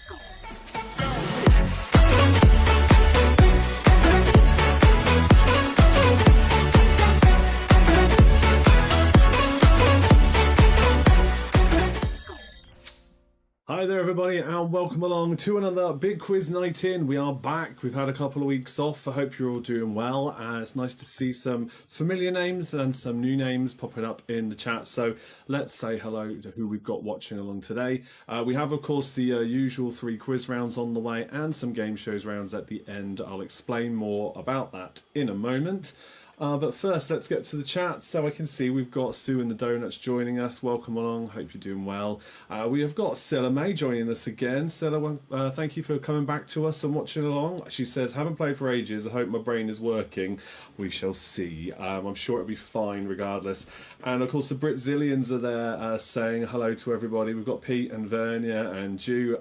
Hi there everybody and welcome along to another big quiz night in. We are back. We've had a couple of weeks off. I hope you're all doing well. It's nice to see some familiar names and some new names popping up in the chat. So let's say hello to who we've got watching along today. We have of course the usual 3 quiz rounds on the way and some game shows rounds at the end. I'll explain more about that in a moment. But first, let's get to the chat. So I can see we've got Sue and the Donuts joining us. Welcome along. Hope you're doing well. We have got Scylla May joining us again. Scylla, thank you for coming back to us and watching along. She says, haven't played for ages. I hope my brain is working. We shall see. I'm sure it'll be fine regardless. And of course, the Britzillians are there saying hello to everybody. We've got Pete and Vernia and Jew.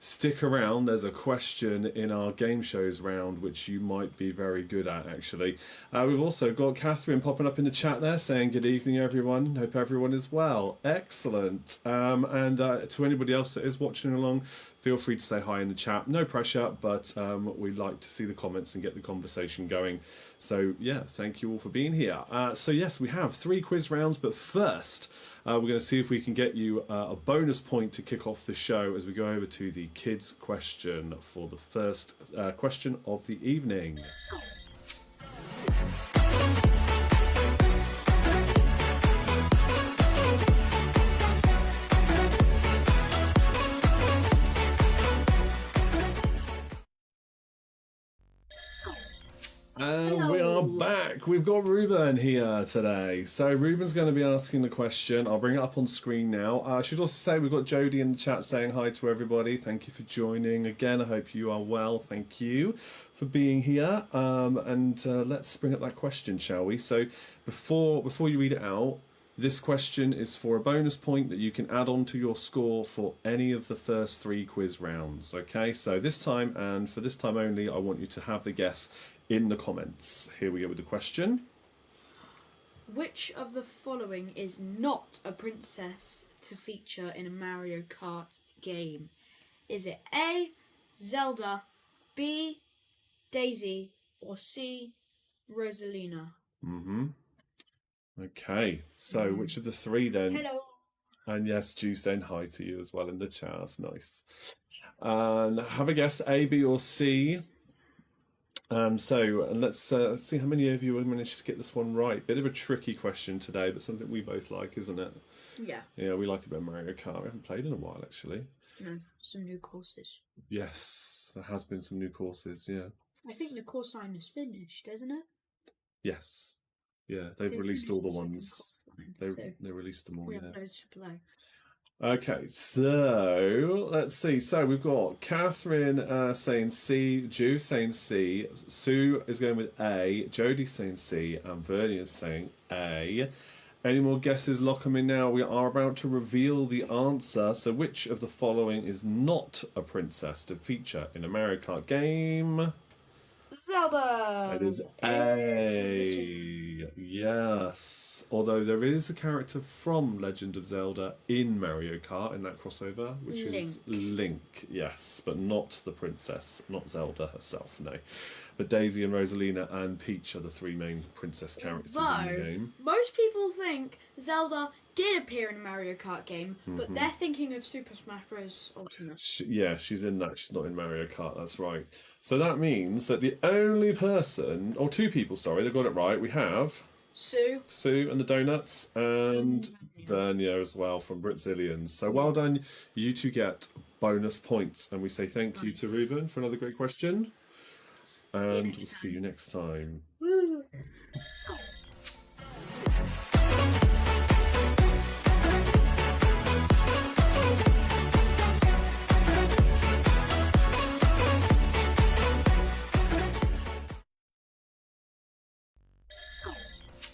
Stick around. There's a question in our game shows round which you might be very good at, actually. We've also got Catherine popping up in the chat there saying good evening everyone, hope everyone is well. Excellent. And to anybody else that is watching along, feel free to say hi in the chat. No pressure, but we like to see the comments and get the conversation going. So yeah, thank you all for being here. So yes, we have 3 quiz rounds, but first we're going to see if we can get you a bonus point to kick off the show as we go over to the kids question for the first question of the evening. And we are back. We've got Ruben here today. So Ruben's going to be asking the question. I'll bring it up on screen now. I should also say we've got Jodie in the chat saying hi to everybody. Thank you for joining. Again, I hope you are well. Thank you for being here. Let's bring up that question, shall we? So before you read it out, this question is for a bonus point that you can add on to your score for any of the first 3 quiz rounds. Okay, so this time, and for this time only, I want you to have the guess in the comments. Here we go with the question. Which of the following is not a princess to feature in a Mario Kart game? Is it A, Zelda, B, Daisy, or C, Rosalina? Okay, so which of the 3 then? Hello. And yes, Ju saying hi to you as well in the chat. That's nice. And have a guess, A, B, or C. So let's see how many of you have managed to get this one right. Bit of a tricky question today, but something we both like, isn't it? Yeah. Yeah, we like a bit of Mario Kart. We haven't played in a while, actually. No, some new courses. Yes, there has been some new courses, yeah. I think the course line is finished, isn't it? Yes. Yeah, they've released all the ones. They released them all, we yeah. have loads to play. Okay, so let's see. So we've got Catherine saying C, Ju saying C, Sue is going with A, Jodie saying C, and Vernie is saying A. Any more guesses? Lock them in now. We are about to reveal the answer. So which of the following is not a princess to feature in a Mario Kart game? Zelda! It is A. Yes. Although there is a character from Legend of Zelda in Mario Kart in that crossover, which is Link. Yes, but not the princess, not Zelda herself, no. But Daisy and Rosalina and Peach are the 3 main princess characters in the game. Most people think Zelda did appear in a Mario Kart game, but they're thinking of Super Smash Bros. Ultimate. Yeah, she's in that. She's not in Mario Kart, that's right. So that means that the only person, or 2 people, sorry, they got it right. We have Sue and the Donuts, and Vernia as well from Britzillians. So well done. You 2 get bonus points. And we say thank you to Ruben for another great question. And we'll see you next time.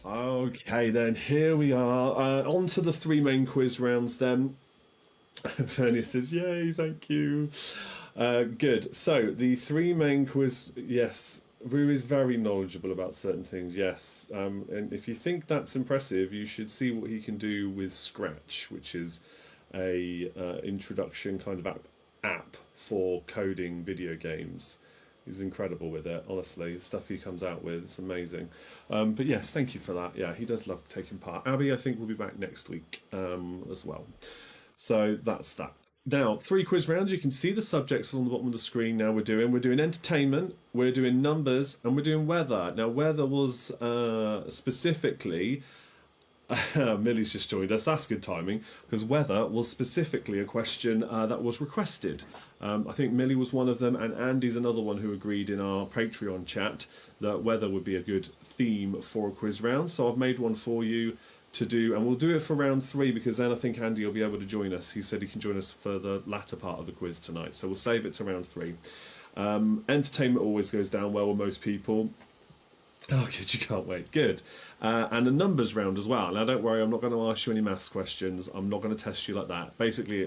Okay, then here we are. On to the 3 main quiz rounds then. Vernia says, yay, thank you. Good. So the 3 main quiz, yes, Rue is very knowledgeable about certain things, yes. And if you think that's impressive, you should see what he can do with Scratch, which is a introduction kind of app app for coding video games. He's incredible with it, honestly. The stuff he comes out with, it's amazing. But yes, thank you for that. Yeah, he does love taking part. Abby, I think, will be back next week as well. So that's that. Now, 3 quiz rounds. You can see the subjects on the bottom of the screen now we're doing entertainment, we're doing numbers, and we're doing weather. Now, weather was specifically... Millie's just joined us. That's good timing, because weather was specifically a question that was requested. I think Millie was one of them, and Andy's another one who agreed in our Patreon chat that weather would be a good theme for a quiz round. So I've made one for you to do, and we'll do it for round 3, because then I think Andy will be able to join us. He said he can join us for the latter part of the quiz tonight, so we'll save it to round 3. Entertainment always goes down well with most people. Oh, good, you can't wait. Good. And a numbers round as well. Now, don't worry, I'm not going to ask you any maths questions. I'm not going to test you like that. Basically,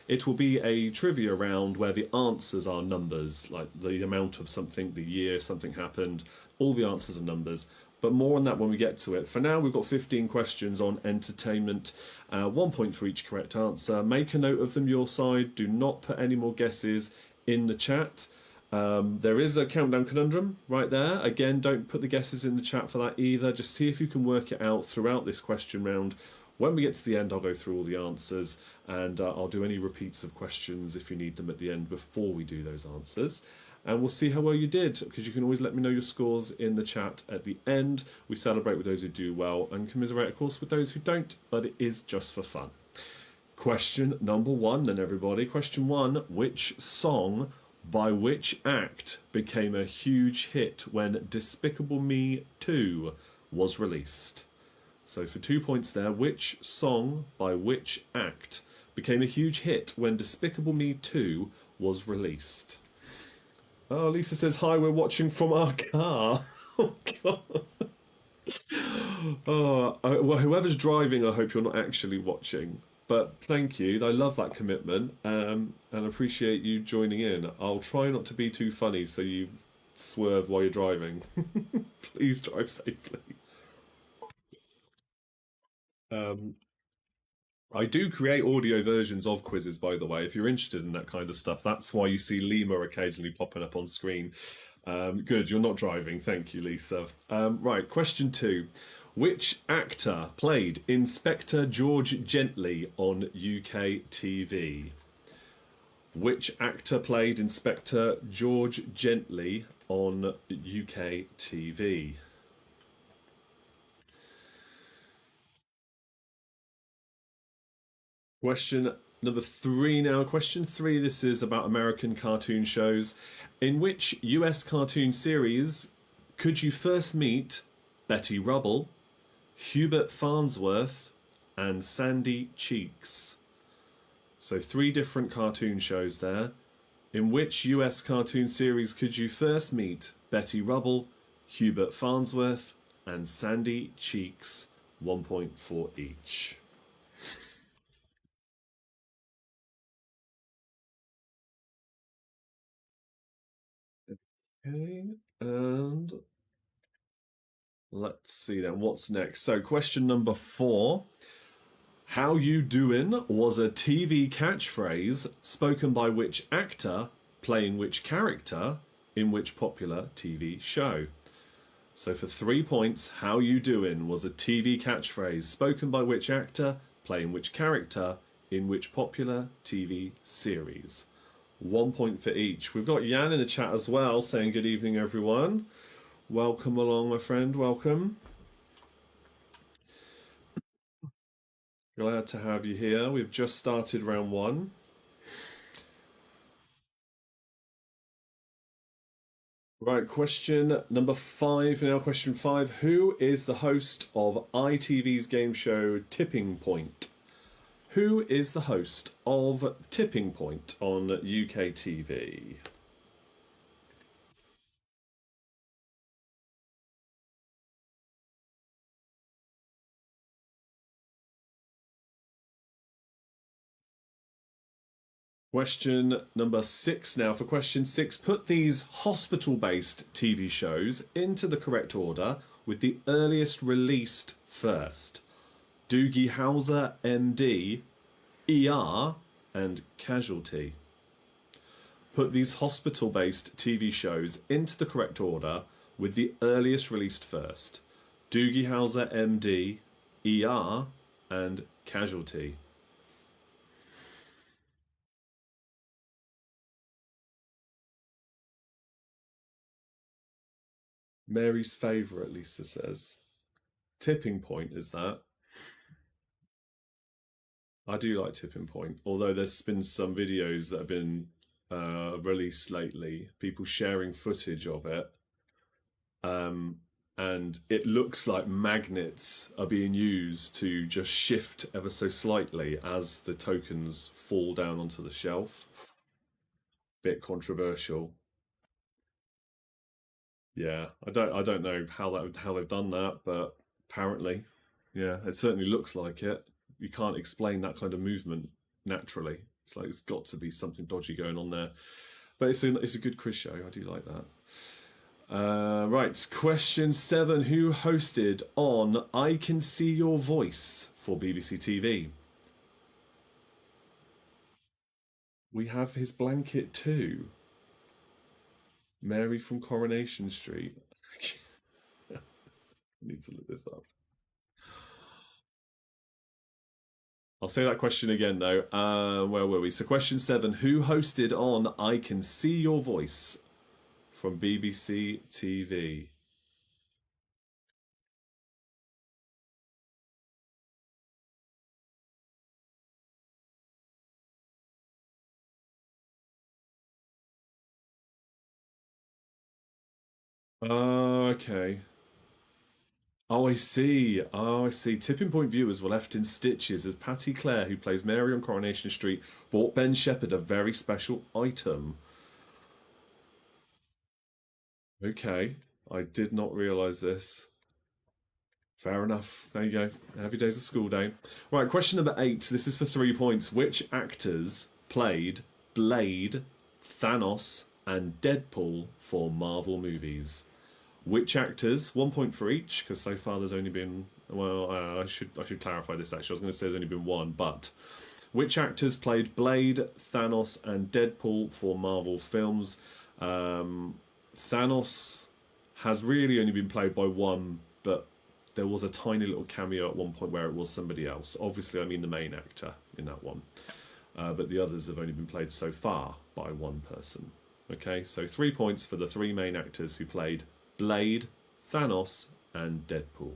it will be a trivia round where the answers are numbers, like the amount of something, the year something happened. All the answers are numbers. But more on that when we get to it. For now, we've got 15 questions on entertainment. 1 point for each correct answer. Make a note of them your side. Do not put any more guesses in the chat. There is a countdown conundrum right there. Again, don't put the guesses in the chat for that either. Just see if you can work it out throughout this question round. When we get to the end, I'll go through all the answers, and I'll do any repeats of questions if you need them at the end before we do those answers. And we'll see how well you did, because you can always let me know your scores in the chat at the end. We celebrate with those who do well and commiserate, of course, with those who don't, but it is just for fun. Question number 1 then, everybody. Question 1, which song by which act became a huge hit when Despicable Me 2 was released? So for 2 points there, which song by which act became a huge hit when Despicable Me 2 was released? Oh, Lisa says, hi, we're watching from our car. Oh, God. Oh, well, whoever's driving, I hope you're not actually watching. But thank you. I love that commitment, and appreciate you joining in. I'll try not to be too funny so you swerve while you're driving. Please drive safely. I do create audio versions of quizzes, by the way, if you're interested in that kind of stuff. That's why you see Lima occasionally popping up on screen. Good, you're not driving. Thank you, Lisa. Right, question 2. Which actor played Inspector George Gently on UK TV? Which actor played Inspector George Gently on UK TV? Question number 3 now. Question 3, this is about American cartoon shows. In which US cartoon series could you first meet Betty Rubble, Hubert Farnsworth, and Sandy Cheeks? So 3 different cartoon shows there. In which US cartoon series could you first meet Betty Rubble, Hubert Farnsworth, and Sandy Cheeks? 1 point for each. Okay, and let's see then, what's next? So question number 4. How you doin' was a TV catchphrase spoken by which actor playing which character in which popular TV show? So for 3 points, how you doin' was a TV catchphrase spoken by which actor playing which character in which popular TV series? 1 point for each. We've got Jan in the chat as well saying good evening, everyone. Welcome along, my friend. Welcome. Glad to have you here. We've just started round 1. Right, question number 5 now. Question 5. Who is the host of ITV's game show Tipping Point? Who is the host of Tipping Point on UK TV? Question number 6 now. For question 6, put these hospital-based TV shows into the correct order with the earliest released first. Doogie Howser, MD, ER, and Casualty. Put these hospital-based TV shows into the correct order with the earliest released first. Doogie Howser, MD, ER, and Casualty. Mary's favourite, Lisa says. Tipping Point, is that? I do like Tipping Point, although there's been some videos that have been released lately, people sharing footage of it. And it looks like magnets are being used to just shift ever so slightly as the tokens fall down onto the shelf. Bit controversial. Yeah, I don't know how they've done that, but apparently, yeah, it certainly looks like it. You can't explain that kind of movement naturally. It's like it's got to be something dodgy going on there. But it's a good quiz show. I do like that. Right, question 7. Who hosted on I Can See Your Voice for BBC TV? We have his blanket too. Mary from Coronation Street. I need to look this up. I'll say that question again though. Where were we? So question 7. Who hosted on I Can See Your Voice from BBC TV? Oh, okay. Oh, I see. Oh, I see. Tipping Point viewers were left in stitches as Patty Clare, who plays Mary on Coronation Street, bought Ben Shepherd a very special item. Okay. I did not realise this. Fair enough. There you go. Every day's a school day. Right, question number 8. This is for 3 points. Which actors played Blade, Thanos, and Deadpool for Marvel movies? Which actors? 1 point for each, because so far there's only been. Well, I should clarify this actually. I was going to say there's only been one, but which actors played Blade, Thanos, and Deadpool for Marvel films? Thanos has really only been played by one, but there was a tiny little cameo at one point where it was somebody else. Obviously, I mean the main actor in that one, but the others have only been played so far by one person. Okay, so 3 points for the 3 main actors who played Blade, Thanos, and Deadpool.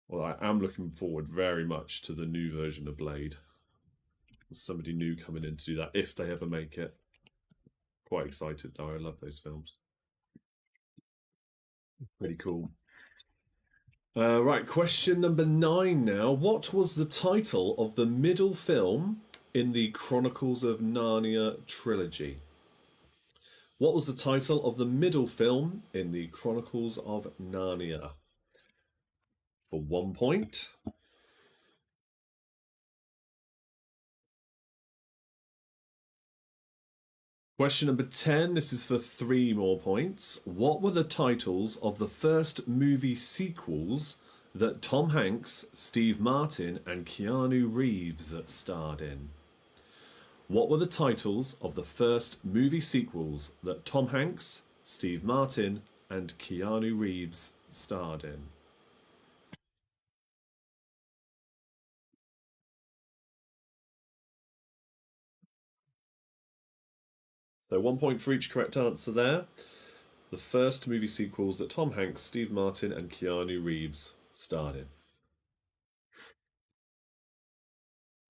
Well, I am looking forward very much to the new version of Blade. There's somebody new coming in to do that, if they ever make it. Quite excited though, I love those films. Pretty cool. Right, question number 9 now. What was the title of the middle film in the Chronicles of Narnia trilogy? What was the title of the middle film in the Chronicles of Narnia? For 1 point. Question number 10. This is for 3 more points. What were the titles of the first movie sequels that Tom Hanks, Steve Martin, and Keanu Reeves starred in? What were the titles of the first movie sequels that Tom Hanks, Steve Martin, and Keanu Reeves starred in? So 1 point for each correct answer there. The first movie sequels that Tom Hanks, Steve Martin, and Keanu Reeves starred in.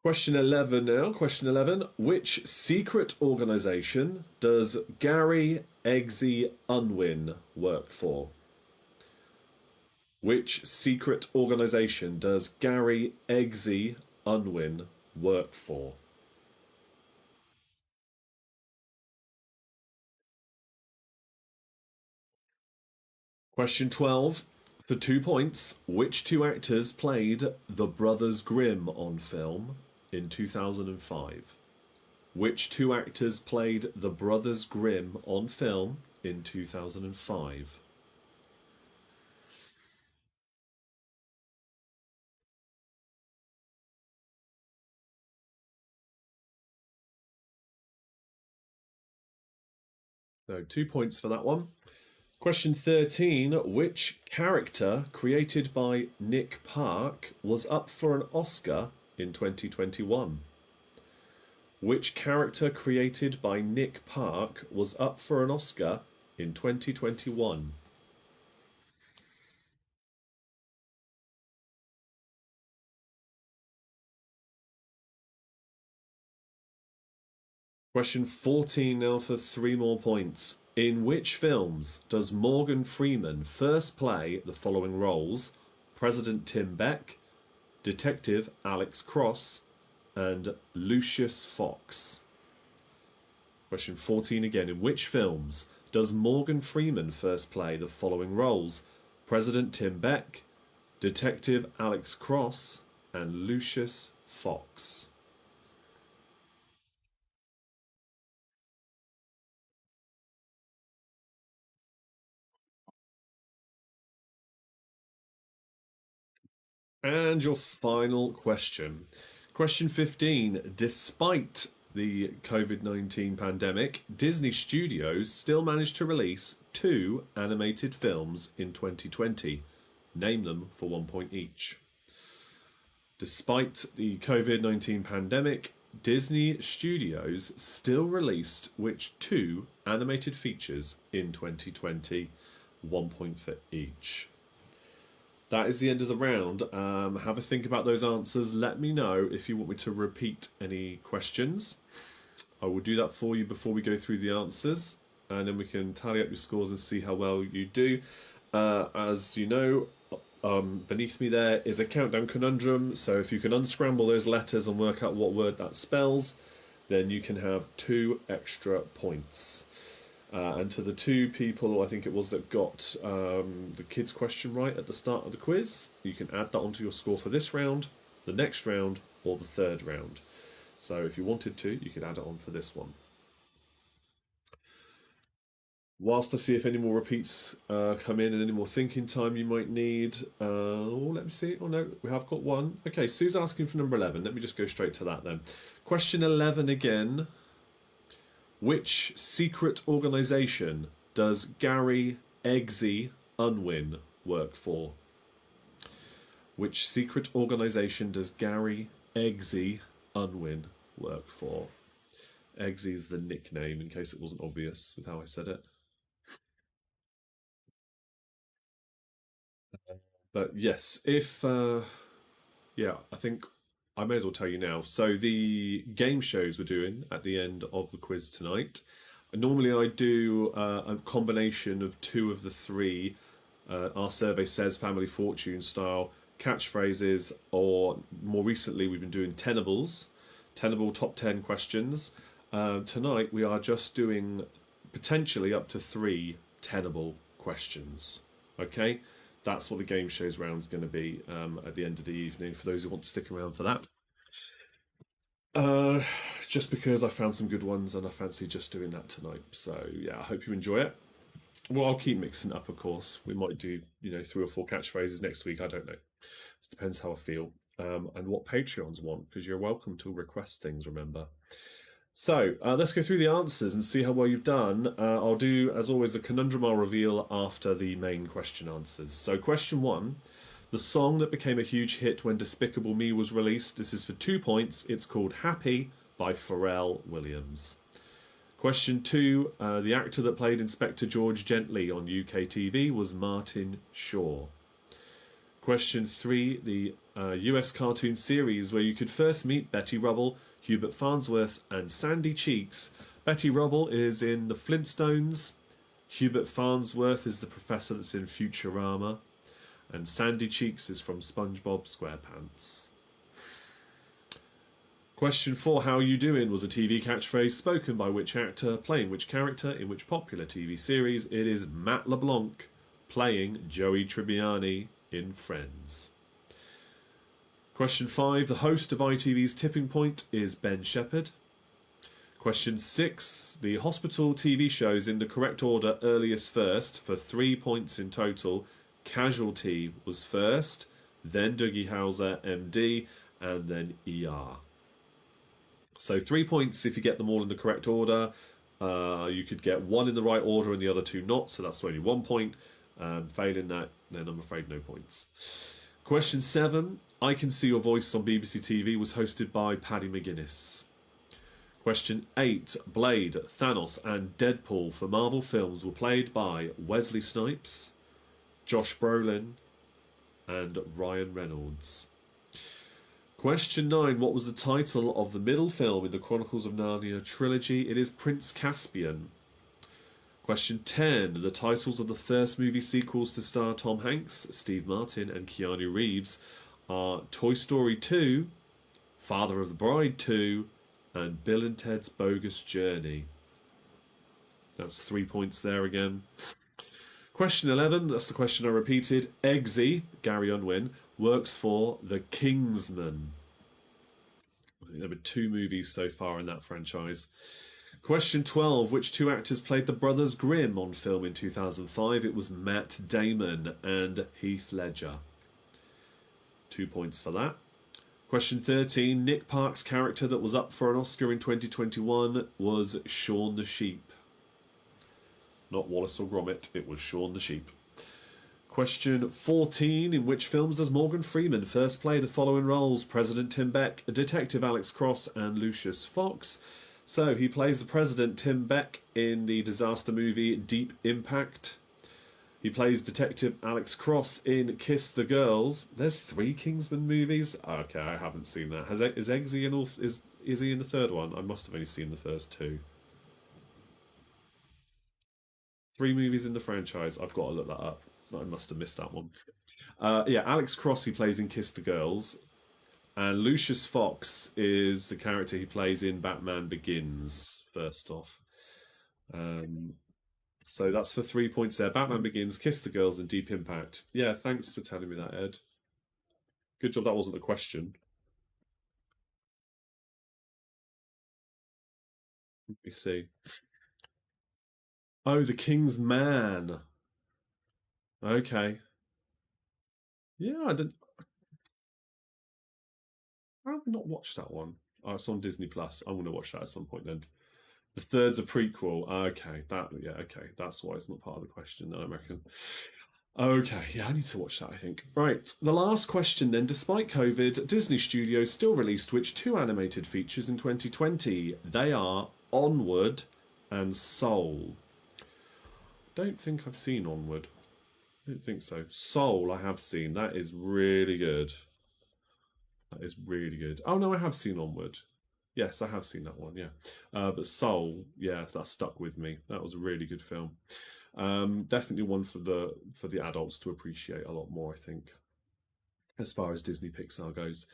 Question 11 now. Question 11. Which secret organisation does Gary Eggsy Unwin work for? Which secret organisation does Gary Eggsy Unwin work for? Question 12. For 2 points, which 2 actors played the Brothers Grimm on film in 2005? Which 2 actors played the Brothers Grimm on film in 2005? No, 2 points for that one. Question 13. Which character created by Nick Park was up for an Oscar in 2021? Which character created by Nick Park was up for an Oscar in 2021? Question 14 now for 3 more points. In which films does Morgan Freeman first play the following roles? President Tim Beck, Detective Alex Cross, and Lucius Fox. Question 14 again. In which films does Morgan Freeman first play the following roles? President Tim Beck, Detective Alex Cross, and Lucius Fox. And your final question. Question 15. Despite the COVID-19 pandemic, Disney Studios still managed to release 2 animated films in 2020. Name them for 1 point each. Despite the COVID-19 pandemic, Disney Studios still released which 2 animated features in 2020? 1 point for each. That is the end of the round. Have a think about those answers. Let me know if you want me to repeat any questions. I will do that for you before we go through the answers, and then we can tally up your scores and see how well you do. As you know, beneath me there is a countdown conundrum, so if you can unscramble those letters and work out what word that spells, then you can have 2 extra points. And to the 2 people, I think it was, that got the kids' question right at the start of the quiz, you can add that onto your score for this round, the next round, or the 3rd round. So if you wanted to, you could add it on for this one. Whilst I see if any more repeats come in and any more thinking time you might need. Let me see. Oh no, we have got one. Okay, Sue's asking for number 11. Let me just go straight to that then. Question 11 again. Which secret organisation does Gary Eggsy Unwin work for? Which secret organisation does Gary Eggsy Unwin work for? Eggsy is the nickname, in case it wasn't obvious with how I said it. But yes, I think I may as well tell you now. So the game shows we're doing at the end of the quiz tonight. Normally I do a combination of 2 of the 3, our survey says family fortune style catchphrases, or more recently we've been doing Tenable top 10 questions. Tonight we are just doing potentially up to 3 Tenable questions. Okay? That's what the game shows round is going to be at the end of the evening, for those who want to stick around for that. Just because I found some good ones and I fancy just doing that tonight. So yeah, I hope you enjoy it. Well, I'll keep mixing up, of course. We might do, 3 or 4 catchphrases next week. I don't know. It depends how I feel and what Patreons want, because you're welcome to request things, remember. So let's go through the answers and see how well you've done. I'll do, as always, the conundrum I'll reveal after the main question answers. So question 1, the song that became a huge hit when Despicable Me was released. This is for 2 points. It's called Happy by Pharrell Williams. Question 2, the actor that played Inspector George Gently on UK TV was Martin Shaw. Question 3, the US cartoon series where you could first meet Betty Rubble, Hubert Farnsworth and Sandy Cheeks. Betty Rubble is in The Flintstones. Hubert Farnsworth is the professor that's in Futurama. And Sandy Cheeks is from SpongeBob SquarePants. Question 4, How You Doing was a TV catchphrase spoken by which actor playing which character in which popular TV series? It is Matt LeBlanc playing Joey Tribbiani in Friends. Question 5, the host of ITV's Tipping Point is Ben Shepherd. Question 6, the hospital TV shows in the correct order earliest first for 3 points in total. Casualty was first, then Doogie Howser, MD, and then ER. So 3 points if you get them all in the correct order. You could get one in the right order and the other two not, so that's only 1 point. Failing that, then I'm afraid no points. Question 7. I Can See Your Voice on BBC TV was hosted by Paddy McGuinness. Question 8. Blade, Thanos and Deadpool for Marvel films were played by Wesley Snipes, Josh Brolin and Ryan Reynolds. Question 9. What was the title of the middle film in the Chronicles of Narnia trilogy? It is Prince Caspian. Question 10. The titles of the first movie sequels to star Tom Hanks, Steve Martin and Keanu Reeves are Toy Story 2, Father of the Bride 2 and Bill and Ted's Bogus Journey. That's 3 points there again. Question 11, that's the question I repeated. Eggsy, Gary Unwin, works for The Kingsman. I think there were 2 movies so far in that franchise. Question 12, which 2 actors played the Brothers Grimm on film in 2005? It was Matt Damon and Heath Ledger. 2 points for that. Question 13, Nick Park's character that was up for an Oscar in 2021 was Shaun the Sheep. Not Wallace or Gromit, it was Shaun the Sheep. Question 14, in which films does Morgan Freeman first play the following roles? President Tim Beck, Detective Alex Cross and Lucius Fox. So he plays the President Tim Beck in the disaster movie Deep Impact. He plays Detective Alex Cross in Kiss the Girls. There's 3 Kingsman movies. Okay, I haven't seen that. Is Eggsy in all? Is he in the third one? I must have only seen the first 2. 3 movies in the franchise. I've got to look that up. I must have missed that one. Yeah, Alex Cross he plays in Kiss the Girls. And Lucius Fox is the character he plays in Batman Begins, first off. So that's for 3 points there. Batman Begins, Kiss the Girls, and Deep Impact. Yeah, thanks for telling me that, Ed. Good job that wasn't the question. Let me see. Oh, The King's Man. Okay. Yeah, I've not watched that one. Oh, it's on Disney Plus. I'm going to watch that at some point then. The third's a prequel. Okay, okay. That's why it's not part of the question, I reckon. Okay, yeah, I need to watch that, I think. Right, the last question then. Despite COVID, Disney Studios still released which 2 animated features in 2020? They are Onward and Soul. Don't think I've seen Onward. I don't think so. Soul I have seen. That is really good. That is really good. Oh no, I have seen Onward. Yes, I have seen that one, yeah. But Soul, yeah, that stuck with me. That was a really good film. Definitely one for the adults to appreciate a lot more, I think, as far as Disney Pixar goes.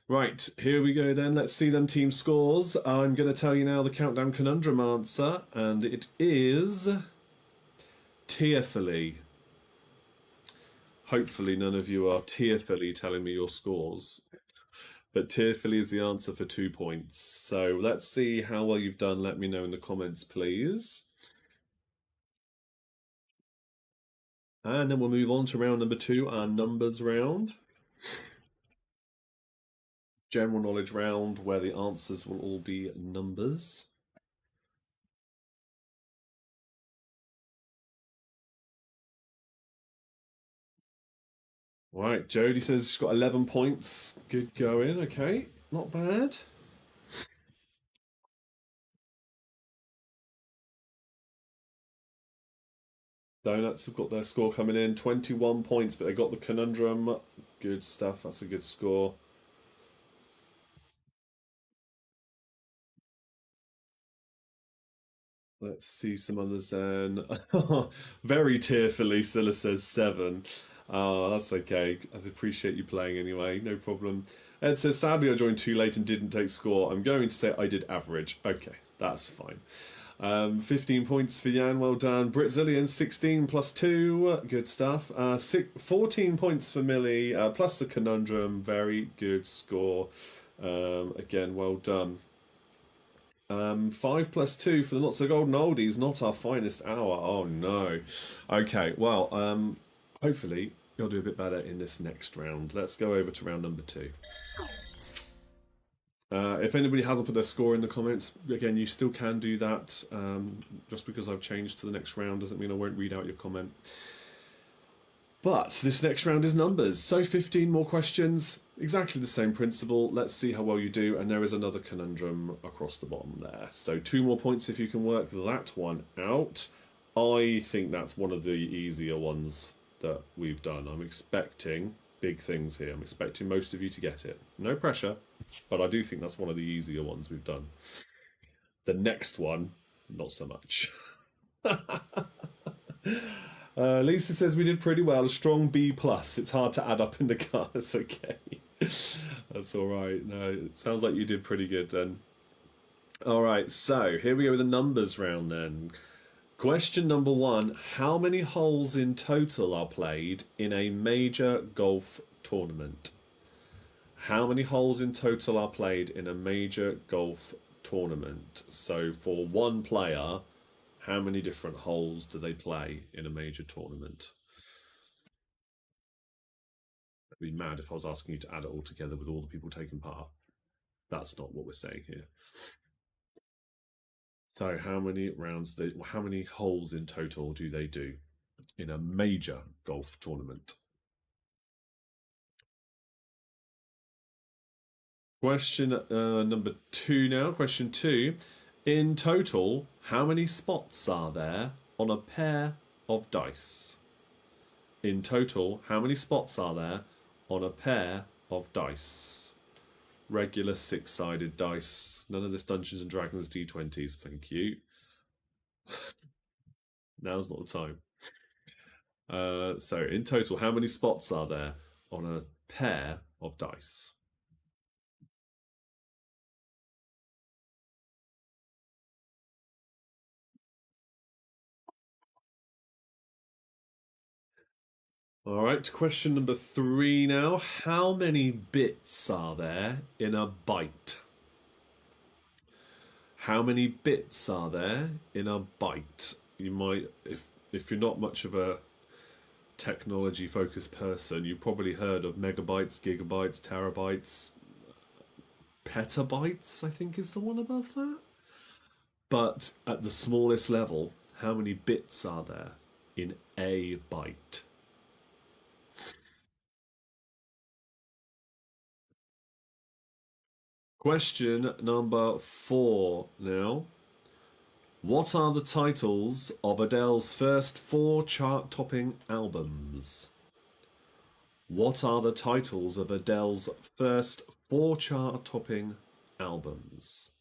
Right, here we go then. Let's see them team scores. I'm going to tell you now the Countdown Conundrum answer, and it is tearfully. Hopefully none of you are tearfully telling me your scores. But tearfully is the answer for 2 points. So let's see how well you've done. Let me know in the comments, please. And then we'll move on to round number 2, our numbers round. General knowledge round, where the answers will all be numbers. Right, Jodie says she's got 11 points. Good going, okay. Not bad. Donuts have got their score coming in. 21 points, but they got the conundrum. Good stuff, that's a good score. Let's see some others then. Very tearfully, Scylla says 7. Oh, that's okay. I appreciate you playing anyway. No problem. Ed says, sadly, I joined too late and didn't take score. I'm going to say I did average. Okay, that's fine. 15 points for Jan. Well done. Britzillian, 16 plus 2. Good stuff. 14 points for Millie, plus the conundrum. Very good score. Again, well done. 5 plus 2 for the Not So Golden Oldies, not our finest hour. Oh no. Okay, well, hopefully you'll do a bit better in this next round. Let's go over to round number 2. If anybody hasn't put their score in the comments, again, you still can do that. Just because I've changed to the next round doesn't mean I won't read out your comment. But this next round is numbers. So 15 more questions, exactly the same principle. Let's see how well you do. And there is another conundrum across the bottom there. So 2 more points if you can work that one out. I think that's one of the easier ones that we've done. I'm expecting big things here. I'm expecting most of you to get it. No pressure, but I do think that's one of the easier ones we've done. The next one, not so much. Lisa says we did pretty well. A strong B+. It's hard to add up in the car. It's okay. That's all right. No, it sounds like you did pretty good then. All right, so here we go with the numbers round then. Question number 1. How many holes in total are played in a major golf tournament? How many holes in total are played in a major golf tournament? So for one player, how many different holes do they play in a major tournament? I'd be mad if I was asking you to add it all together with all the people taking part. That's not what we're saying here. So how many how many holes in total do they do in a major golf tournament? Question number 2 now. Question 2. In total, how many spots are there on a pair of dice? In total, how many spots are there on a pair of dice? Regular 6-sided dice. None of this Dungeons and Dragons D20s, thank you. Now's not the time. So, in total, how many spots are there on a pair of dice? All right, question number 3 now. How many bits are there in a byte? How many bits are there in a byte? You might, if you're not much of a technology focused person, you probably heard of megabytes, gigabytes, terabytes, petabytes, I think is the one above that. But at the smallest level, how many bits are there in a byte? Question number 4 now. What are the titles of Adele's first 4 chart-topping albums? What are the titles of Adele's first 4 chart-topping albums?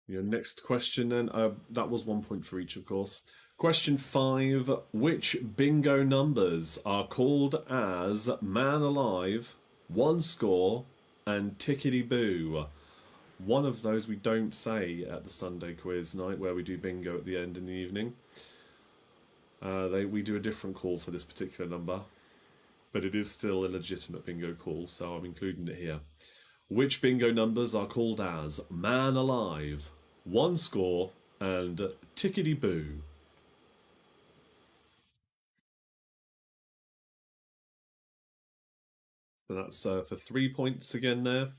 Your next question then, that was 1 point for each, of course. Question 5, which bingo numbers are called as Man Alive, One Score, and Tickety Boo? One of those we don't say at the Sunday quiz night where we do bingo at the end in the evening. We do a different call for this particular number, but it is still a legitimate bingo call, so I'm including it here. Which bingo numbers are called as Man Alive, One Score, and Tickety Boo? So that's for 3 points again there.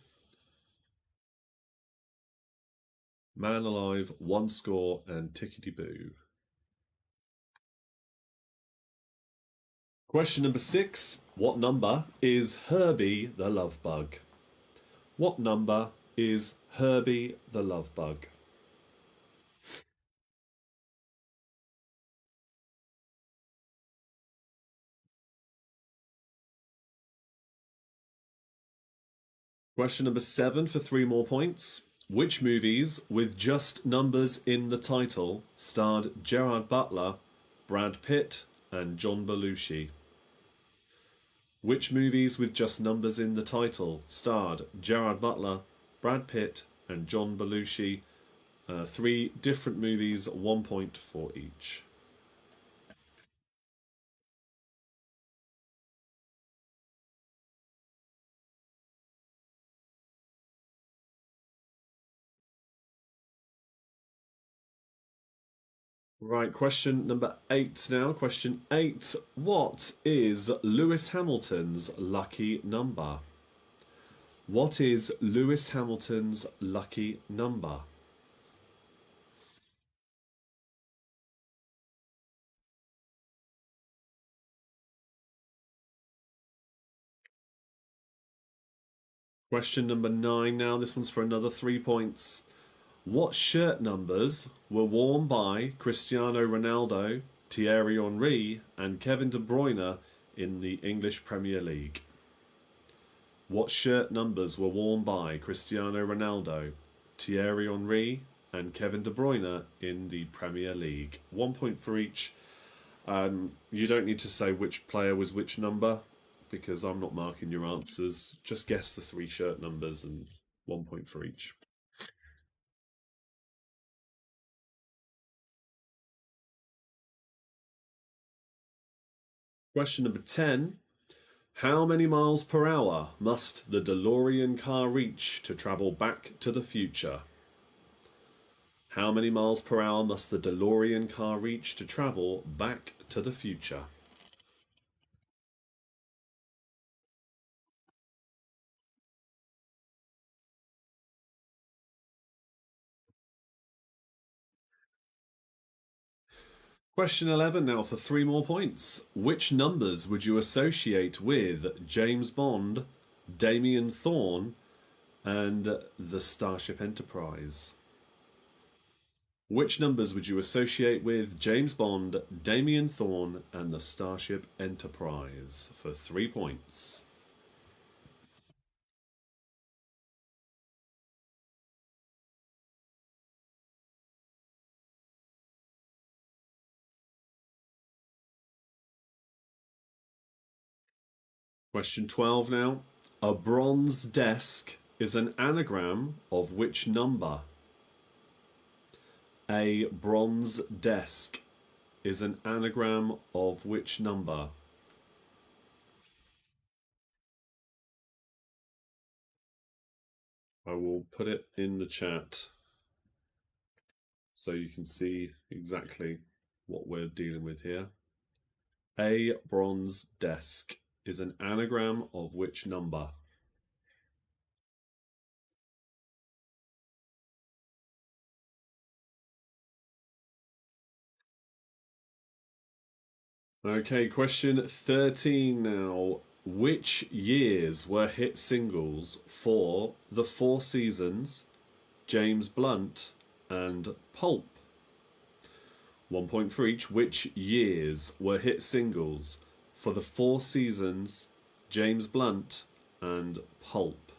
Man Alive, One Score, and Tickety Boo. Question number 6. What number is Herbie the Love Bug? What number is Herbie the Love Bug? Question number 7 for 3 more points. Which movies with just numbers in the title starred Gerard Butler, Brad Pitt, and John Belushi? Which movies with just numbers in the title starred Gerard Butler, Brad Pitt, and John Belushi? 3 different movies, 1 point for each. Right, question number 8 now. Question 8. What is Lewis Hamilton's lucky number? What is Lewis Hamilton's lucky number? Question number 9 now. This one's for another 3 points. What shirt numbers were worn by Cristiano Ronaldo, Thierry Henry, and Kevin De Bruyne in the English Premier League? What shirt numbers were worn by Cristiano Ronaldo, Thierry Henry, and Kevin De Bruyne in the Premier League? 1 point for each. You don't need to say which player was which number because I'm not marking your answers. Just guess the 3 shirt numbers and 1 point for each. Question number 10. How many miles per hour must the DeLorean car reach to travel back to the future? How many miles per hour must the DeLorean car reach to travel back to the future? Question 11 now for 3 more points. Which numbers would you associate with James Bond, Damien Thorn, and the Starship Enterprise? Which numbers would you associate with James Bond, Damien Thorn, and the Starship Enterprise? For 3 points. Question 12 now. A bronze desk is an anagram of which number? A bronze desk is an anagram of which number? I will put it in the chat so you can see exactly what we're dealing with here. A bronze desk is an anagram of which number? Okay, question 13 now. Which years were hit singles for The Four Seasons, James Blunt, and Pulp? 1 point for each. Which years were hit singles for The Four Seasons, James Blunt, and Pulp?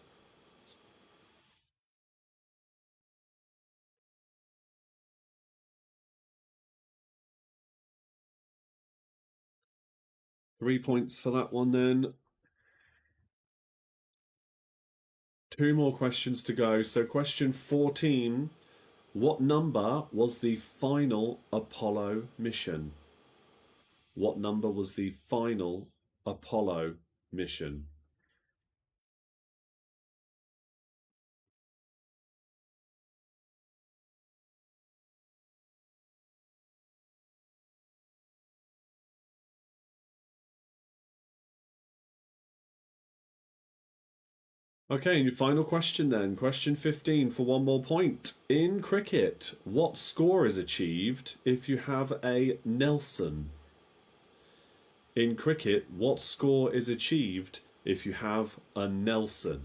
Three points for that one then. 2 more questions to go. So, question 14. What number was the final Apollo mission? What number was the final Apollo mission? Okay, and your final question then. Question 15 for 1 more point. In cricket, what score is achieved if you have a Nelson? In cricket, what score is achieved if you have a Nelson?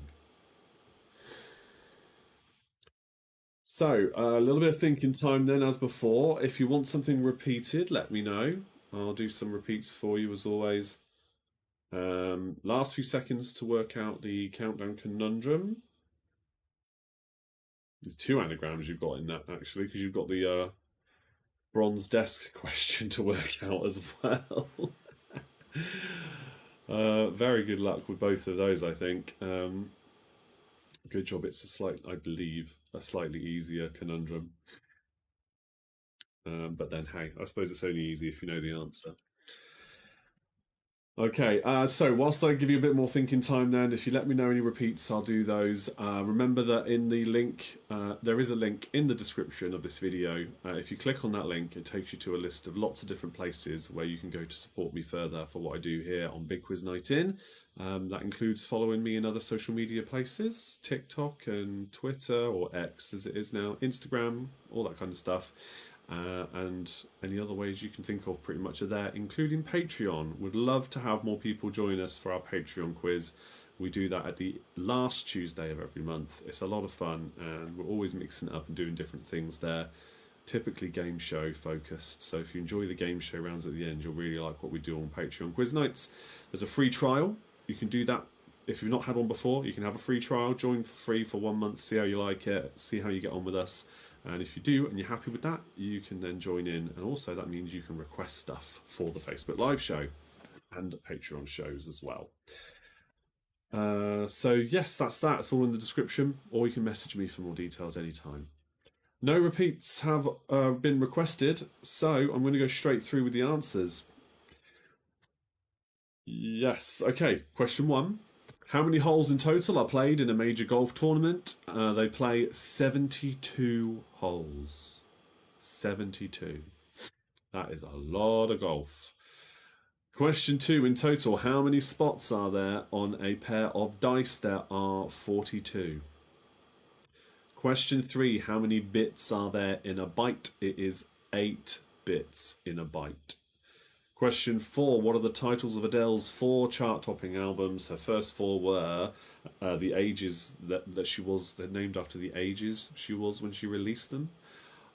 So, a little bit of thinking time then, as before. If you want something repeated, let me know. I'll do some repeats for you as always. Last few seconds to work out the countdown conundrum. There's 2 anagrams you've got in that actually, because you've got the bronze desk question to work out as well. Very good luck with both of those, I think. Good job. It's I believe, a slightly easier conundrum. But then, hey, I suppose it's only easy if you know the answer. Okay, so whilst I give you a bit more thinking time then, if you let me know any repeats, I'll do those. Remember that in the link, there is a link in the description of this video. If you click on that link, it takes you to a list of lots of different places where you can go to support me further for what I do here on Big Quiz Night In. That includes following me in other social media places, TikTok and Twitter, or X as it is now, Instagram, all that kind of stuff. And any other ways you can think of pretty much are there, including Patreon. Would love to have more people join us for our Patreon quiz. We do that at the last Tuesday of every month. It's a lot of fun, and we're always mixing it up and doing different things there, typically game show focused. So if you enjoy the game show rounds at the end, you'll really like what we do on Patreon quiz nights. There's a free trial. You can do that. If you've not had one before, you can have a free trial, join for free for 1 month, see how you like it, see how you get on with us. And if you do and you're happy with that, you can then join in. And also that means you can request stuff for the Facebook Live show and Patreon shows as well. So yes, that's that. It's all in the description, or you can message me for more details anytime. No repeats have been requested, so I'm going to go straight through with the answers. Yes, okay. Question 1. How many holes in total are played in a major golf tournament? They play 72 holes. 72. That is a lot of golf. Question 2. In total, how many spots are there on a pair of dice? There are 42. Question 3. How many bits are there in a byte? It is 8 bits in a byte. Question 4. What are the titles of Adele's 4 chart-topping albums? Her first 4 were the ages that she was. They're named after the ages she was when she released them.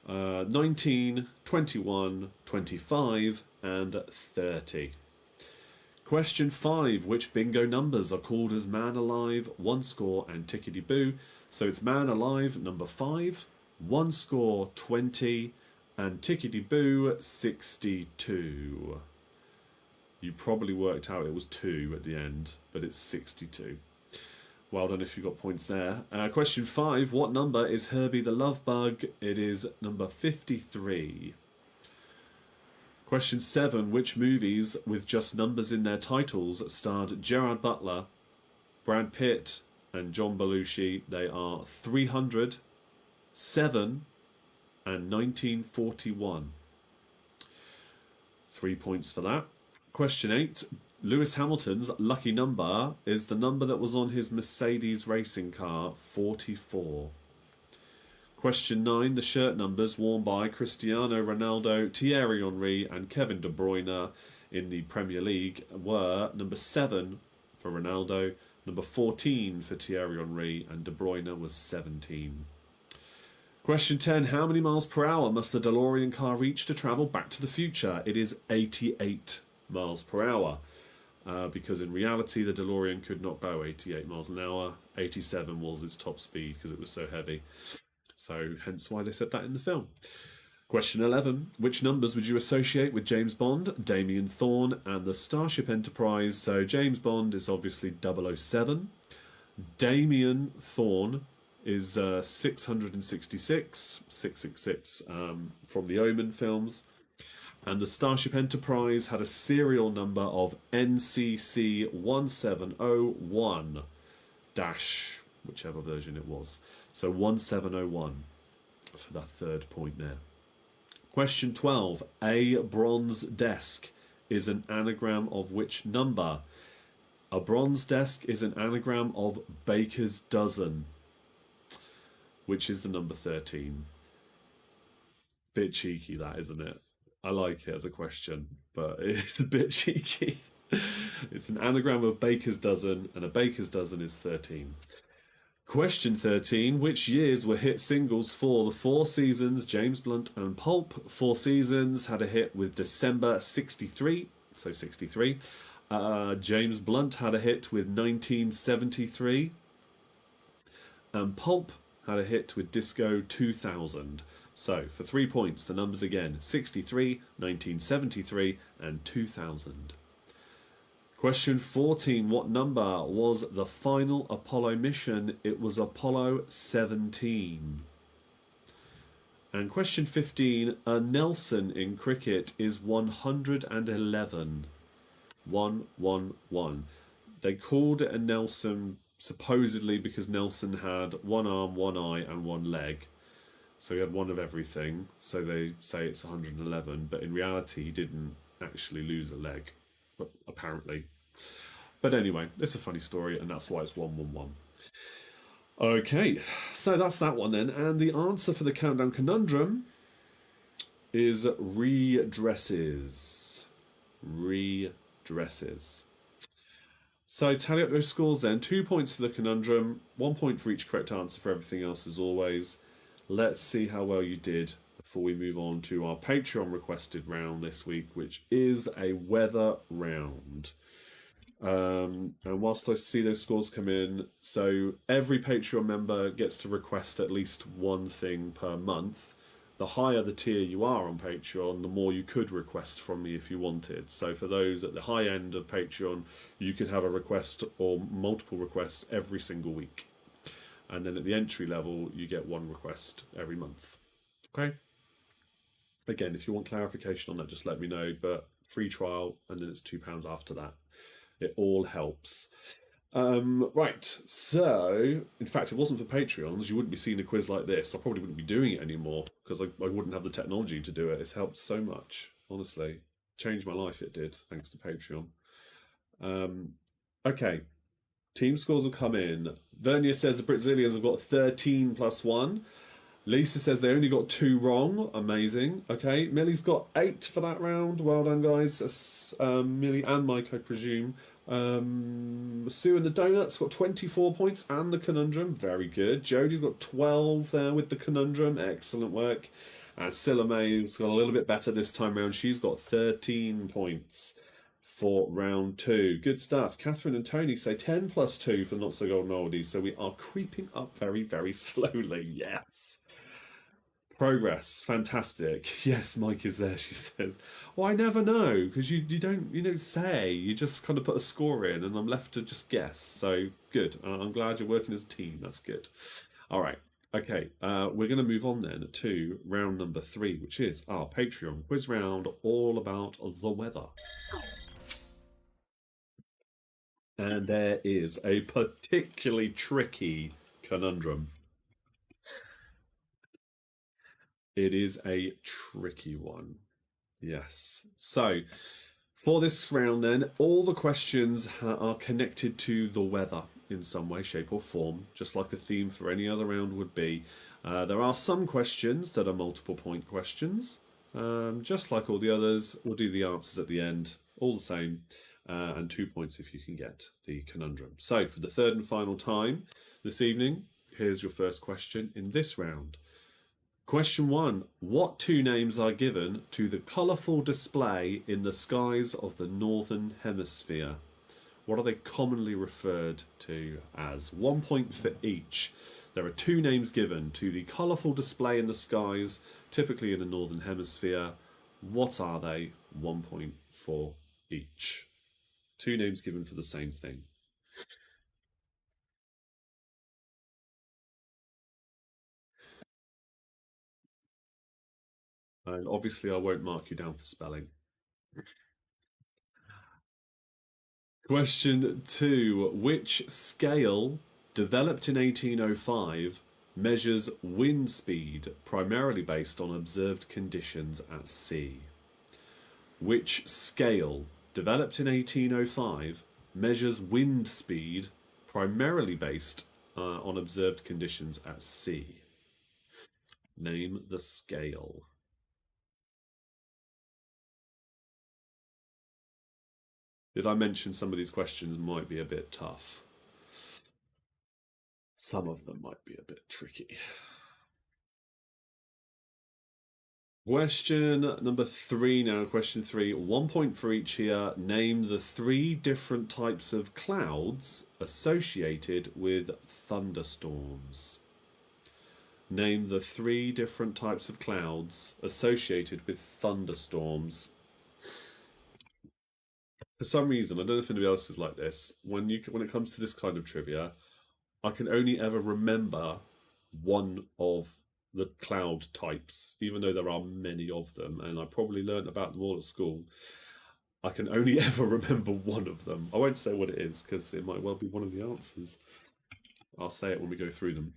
19, 21, 25, and 30. Question 5. Which bingo numbers are called as Man Alive, One Score, and Tickety Boo? So it's Man Alive, number 5, One Score, 20, and Tickety Boo, 62. You probably worked out it was 2 at the end, but it's 62. Well done if you got points there. Question 5. What number is Herbie the Love Bug? It is number 53. Question 7. Which movies with just numbers in their titles starred Gerard Butler, Brad Pitt, and John Belushi? They are 300, 7, and 1941. 3 points for that. Question 8. Lewis Hamilton's lucky number is the number that was on his Mercedes racing car, 44. Question 9. The shirt numbers worn by Cristiano Ronaldo, Thierry Henry, and Kevin De Bruyne in the Premier League were number 7 for Ronaldo, number 14 for Thierry Henry, and De Bruyne was 17. Question 10. How many miles per hour must the DeLorean car reach to travel back to the future? It is 88 miles per hour. Because in reality, the DeLorean could not go 88 miles an hour. 87 was its top speed because it was so heavy. So hence why they said that in the film. Question 11. Which numbers would you associate with James Bond, Damien Thorn, and the Starship Enterprise? So James Bond is obviously 007. Damien Thorn is 666, 666 from the Omen films. And the Starship Enterprise had a serial number of NCC 1701 dash, whichever version it was. So 1701 for that third point there. Question 12. A bronze desk is an anagram of which number? A bronze desk is an anagram of baker's dozen, which is the number 13. Bit cheeky that, isn't it? I like it as a question, but it's a bit cheeky. It's an anagram of baker's dozen, and a baker's dozen is 13. Question 13. Which years were hit singles for the Four Seasons, James Blunt and Pulp? Four Seasons had a hit with December 63, so 63. James Blunt had a hit with 1973. And Pulp had a hit with Disco 2000. So, for 3 points, the numbers again, 63, 1973, and 2000. Question 14. What number was the final Apollo mission? It was Apollo 17. And question 15. A Nelson in cricket is 111. 111. They called it a Nelson supposedly because Nelson had one arm, one eye, and one leg. So he had one of everything. So they say it's 111, but in reality, he didn't actually lose a leg, but apparently. But anyway, it's a funny story, and that's why it's 111. Okay, so that's that one then. And the answer for the countdown conundrum is redresses. Redresses. So tally up those scores then. 2 points for the conundrum, 1 point for each correct answer for everything else as always. Let's see how well you did before we move on to our Patreon requested round this week, which is a weather round. And whilst I see those scores come in, so every Patreon member gets to request at least one thing per month. The higher the tier you are on Patreon, the more you could request from me if you wanted. So for those at the high end of Patreon, you could have a request or multiple requests every single week. And then at the entry level, you get one request every month. Okay? Again, if you want clarification on that, just let me know. But free trial, and then it's £2 after that. It all helps. Right, so, in fact, if it wasn't for Patreons, you wouldn't be seeing a quiz like this. I probably wouldn't be doing it anymore, because I wouldn't have the technology to do it. It's helped so much, honestly. Changed my life, it did, thanks to Patreon. Okay, team scores will come in. Vernier says the Brazilians have got 13 plus 1. Lisa says they only got 2 wrong. Amazing. Okay, Millie's got 8 for that round. Well done, guys. Millie and Mike, I presume. Sue and the Donuts got 24 points and the conundrum. Very good. Jodie's got 12 there with the conundrum. Excellent work. And Scylla May's got a little bit better this time round. She's got 13 points for round 2. Good stuff. Catherine and Tony say 10 plus 2 for Not So Golden Oldies. So we are creeping up very, very slowly. Yes. Progress, fantastic. Yes, Mike is there, she says. Well, I never know, because you don't say, you just kind of put a score in and I'm left to just guess. So good. I'm glad you're working as a team. That's good. All right. Okay, we're going to move on then to round number 3, which is our Patreon quiz round, all about the weather. And there is a particularly tricky conundrum. It is a tricky one. Yes. So, for this round then, all the questions are connected to the weather in some way, shape or form, just like the theme for any other round would be. There are some questions that are multiple point questions. Just like all the others, we'll do the answers at the end, all the same, and 2 points if you can get the conundrum. So, for the third and final time this evening, here's your first question in this round. Question 1. What 2 names are given to the colourful display in the skies of the Northern Hemisphere? What are they commonly referred to as? 1 point for each. There are 2 names given to the colourful display in the skies, typically in the Northern Hemisphere. What are they? 1 point for each. 2 names given for the same thing. And obviously I won't mark you down for spelling. Question 2. Which scale, developed in 1805, measures wind speed primarily based on observed conditions at sea? Which scale, developed in 1805, measures wind speed primarily based on observed conditions at sea? Name the scale. Did I mention some of these questions might be a bit tough? Some of them might be a bit tricky. Question number 3 now. Question 3. 1 point for each here. Name the 3 different types of clouds associated with thunderstorms. Name the 3 different types of clouds associated with thunderstorms. For some reason, I don't know if anybody else is like this, when it comes to this kind of trivia, I can only ever remember one of the cloud types, even though there are many of them, and I probably learnt about them all at school. I can only ever remember one of them. I won't say what it is because it might well be one of the answers. I'll say it when we go through them.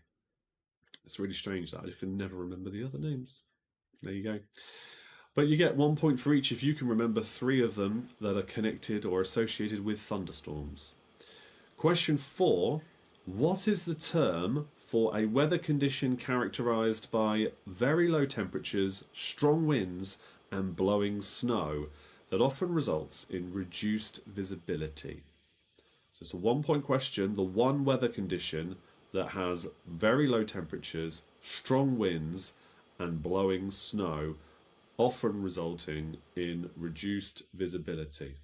It's really strange that I just can never remember the other names. There you go. But you get 1 point for each if you can remember 3 of them that are connected or associated with thunderstorms. Question 4. What is the term for a weather condition characterized by very low temperatures, strong winds, and blowing snow that often results in reduced visibility? So it's a 1 point question. The one weather condition that has very low temperatures, strong winds, and blowing snow, often resulting in reduced visibility.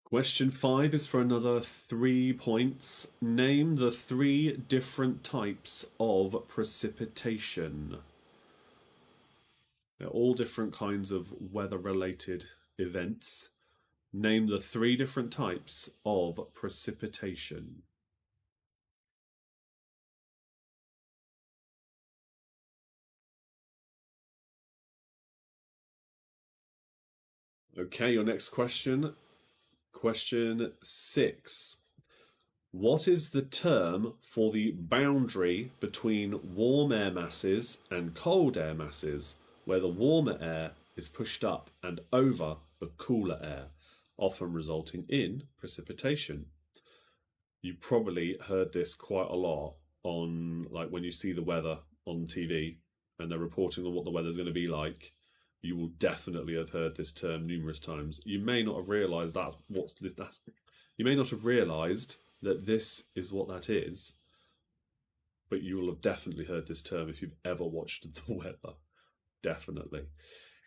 Question 5 is for another 3 points. Name the 3 different types of precipitation. They're all different kinds of weather-related events. Name the 3 different types of precipitation. Okay, your next question. Question 6. What is the term for the boundary between warm air masses and cold air masses, where the warmer air is pushed up and over the cooler air, often resulting in precipitation? You probably heard this quite a lot on, like, when you see the weather on TV and they're reporting on what the weather's going to be like. You will definitely have heard this term numerous times. You may not have realised you may not have realised that this is what that is, but you will have definitely heard this term if you've ever watched the weather. Definitely.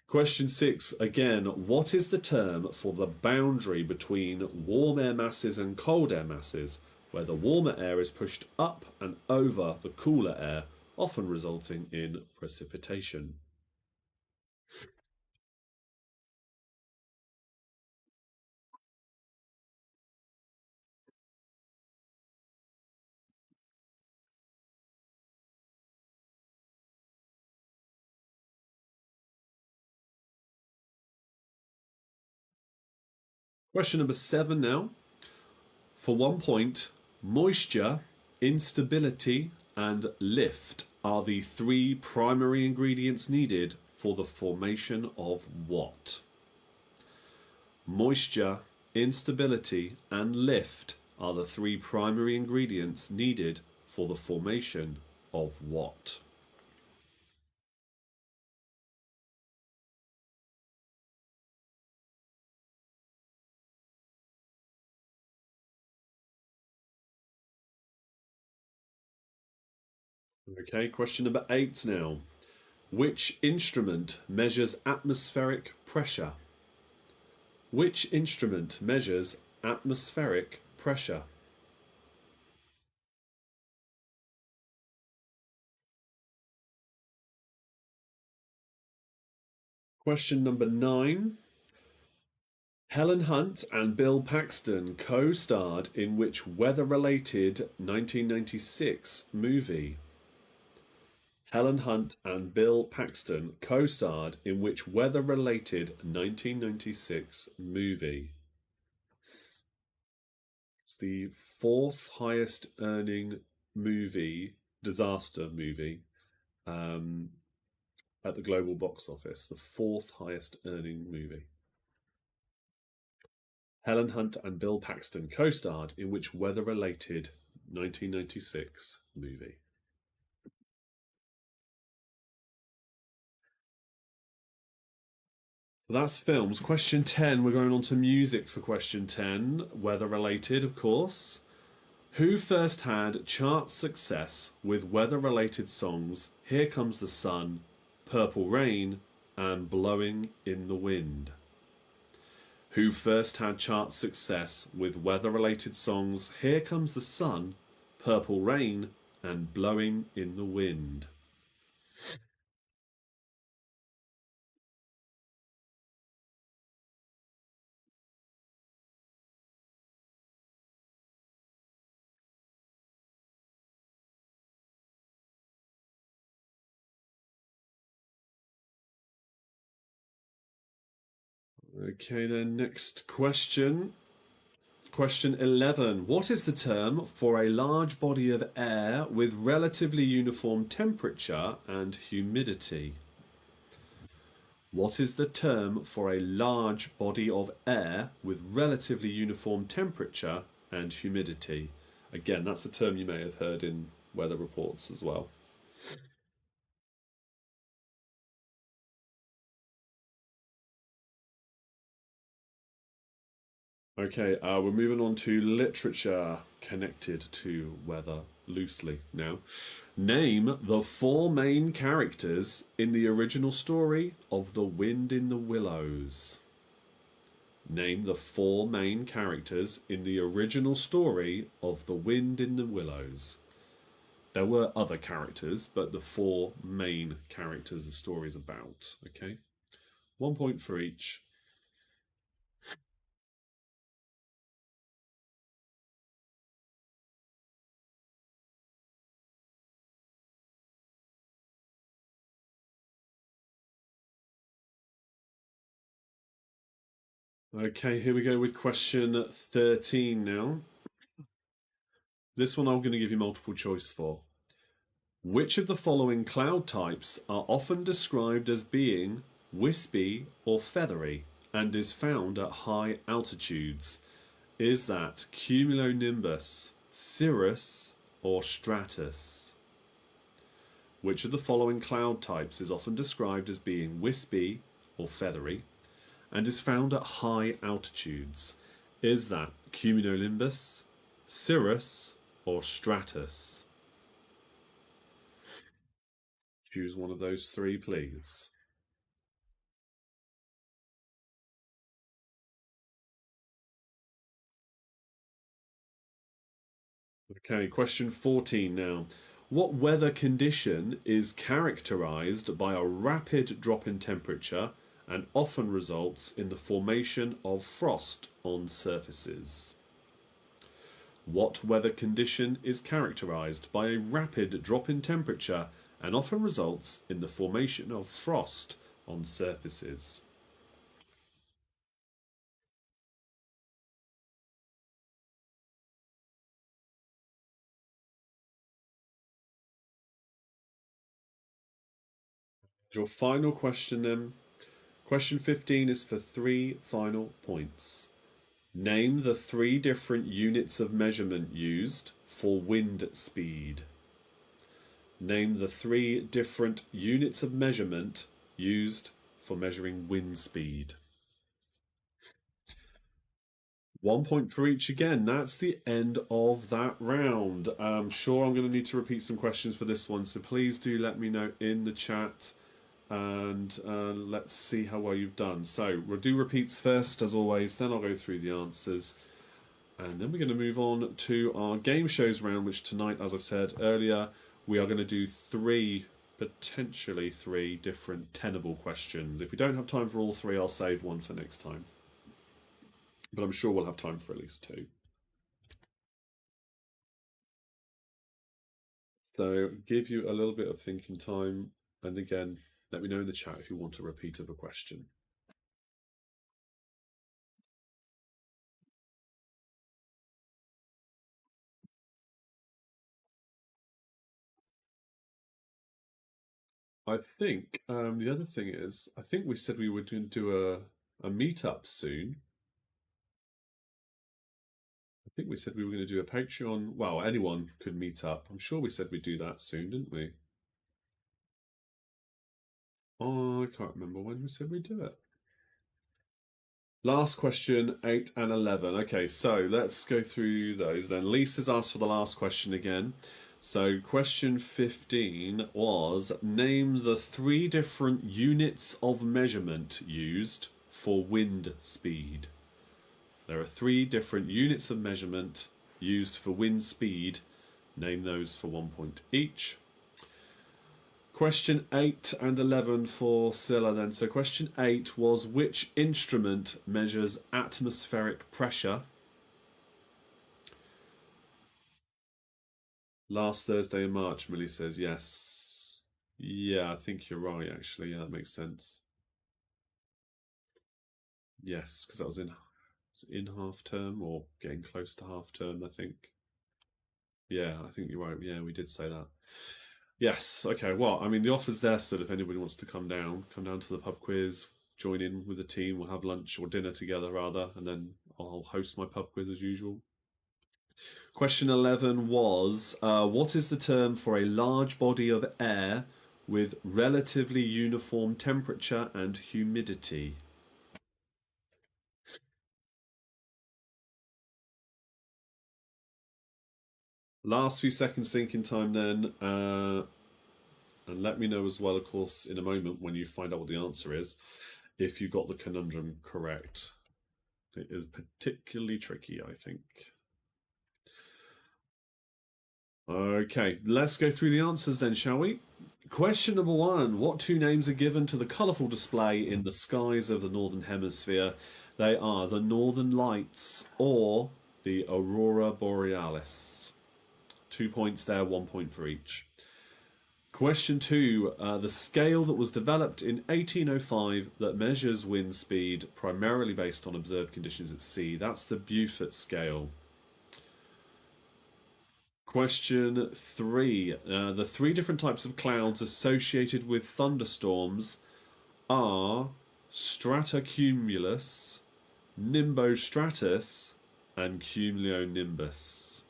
Question 6, again, what is the term for the boundary between warm air masses and cold air masses, where the warmer air is pushed up and over the cooler air, often resulting in precipitation? Question number 7 now. For 1 point, moisture, instability, and lift are the 3 primary ingredients needed for the formation of what? Moisture, instability, and lift are the 3 primary ingredients needed for the formation of what? Okay, question number 8 now. Which instrument measures atmospheric pressure? Which instrument measures atmospheric pressure? Question number 9. Helen Hunt and Bill Paxton co-starred in which weather-related 1996 movie? Helen Hunt and Bill Paxton co-starred in which weather-related 1996 movie? It's the 4th highest earning movie, disaster movie, at the global box office. The 4th highest earning movie. Helen Hunt and Bill Paxton co-starred in which weather-related 1996 movie? That's films. Question 10. We're going on to music for question 10. Weather-related, of course. Who first had chart success with weather-related songs Here Comes the Sun, Purple Rain, and Blowing in the Wind? Who first had chart success with weather-related songs Here Comes the Sun, Purple Rain, and Blowing in the Wind? Okay, then next question. Question 11. What is the term for a large body of air with relatively uniform temperature and humidity? What is the term for a large body of air with relatively uniform temperature and humidity? Again, that's a term you may have heard in weather reports as well. Okay, we're moving on to literature connected to weather loosely now. Name the four main characters in the original story of The Wind in the Willows. Name the four main characters in the original story of The Wind in the Willows. There were other characters, but the four main characters the story is about. Okay, 1 point for each. Okay, here we go with question 13 now. This one I'm going to give you multiple choice for. Which of the following cloud types are often described as being wispy or feathery and is found at high altitudes? Is that cumulonimbus, cirrus, or stratus? Which of the following cloud types is often described as being wispy or feathery and is found at high altitudes? Is that cumulonimbus, cirrus, or stratus? Choose one of those three, please. Okay, question 14 now. What weather condition is characterized by a rapid drop in temperature and often results in the formation of frost on surfaces? What weather condition is characterized by a rapid drop in temperature and often results in the formation of frost on surfaces? Your final question then. Question 15 is for 3 final points. Name the 3 different units of measurement used for wind speed. Name the 3 different units of measurement used for measuring wind speed. 1 point for each again. That's the end of that round. I'm sure I'm going to need to repeat some questions for this one, so please do let me know in the chat and let's see how well you've done. So we'll do repeats first, as always, then I'll go through the answers. And then we're going to move on to our game shows round, which tonight, as I've said earlier, we are going to do potentially three different tenable questions. If we don't have time for all 3, I'll save one for next time. But I'm sure we'll have time for at least 2. So give you a little bit of thinking time. And again, let me know in the chat if you want a repeat of a question. I think the other thing is, I think we said we were going to do a meetup soon. I think we said we were going to do a Patreon. Well, anyone could meet up. I'm sure we said we'd do that soon, didn't we? Oh, I can't remember when we said we'd do it. Last question, 8 and 11. Okay, so let's go through those then. Lisa's asked for the last question again. So question 15 was, name the 3 different units of measurement used for wind speed. There are 3 different units of measurement used for wind speed. Name those for 1 point each. Question 8 and 11 for Scylla then. So question 8 was, which instrument measures atmospheric pressure? Last Thursday in March, Millie says yes. Yeah, I think you're right, actually. Yeah, that makes sense. Yes, because that was in half term or getting close to half term, I think. Yeah, I think you're right. Yeah, we did say that. Yes. Okay. Well, I mean, the offer's there, so if anybody wants to come down to the pub quiz, join in with the team. We'll have lunch or dinner together, rather, and then I'll host my pub quiz as usual. Question 11 was, what is the term for a large body of air with relatively uniform temperature and humidity? Last few seconds thinking time then. And let me know as well, of course, in a moment when you find out what the answer is, if you got the conundrum correct. It is particularly tricky, I think. Okay, let's go through the answers then, shall we? Question number 1. What two names are given to the colourful display in the skies of the Northern Hemisphere? They are the Northern Lights or the Aurora Borealis. 2 points there, 1 point for each. Question 2. The scale that was developed in 1805 that measures wind speed primarily based on observed conditions at sea. That's the Beaufort scale. Question 3. The three different types of clouds associated with thunderstorms are stratocumulus, nimbostratus, and cumulonimbus.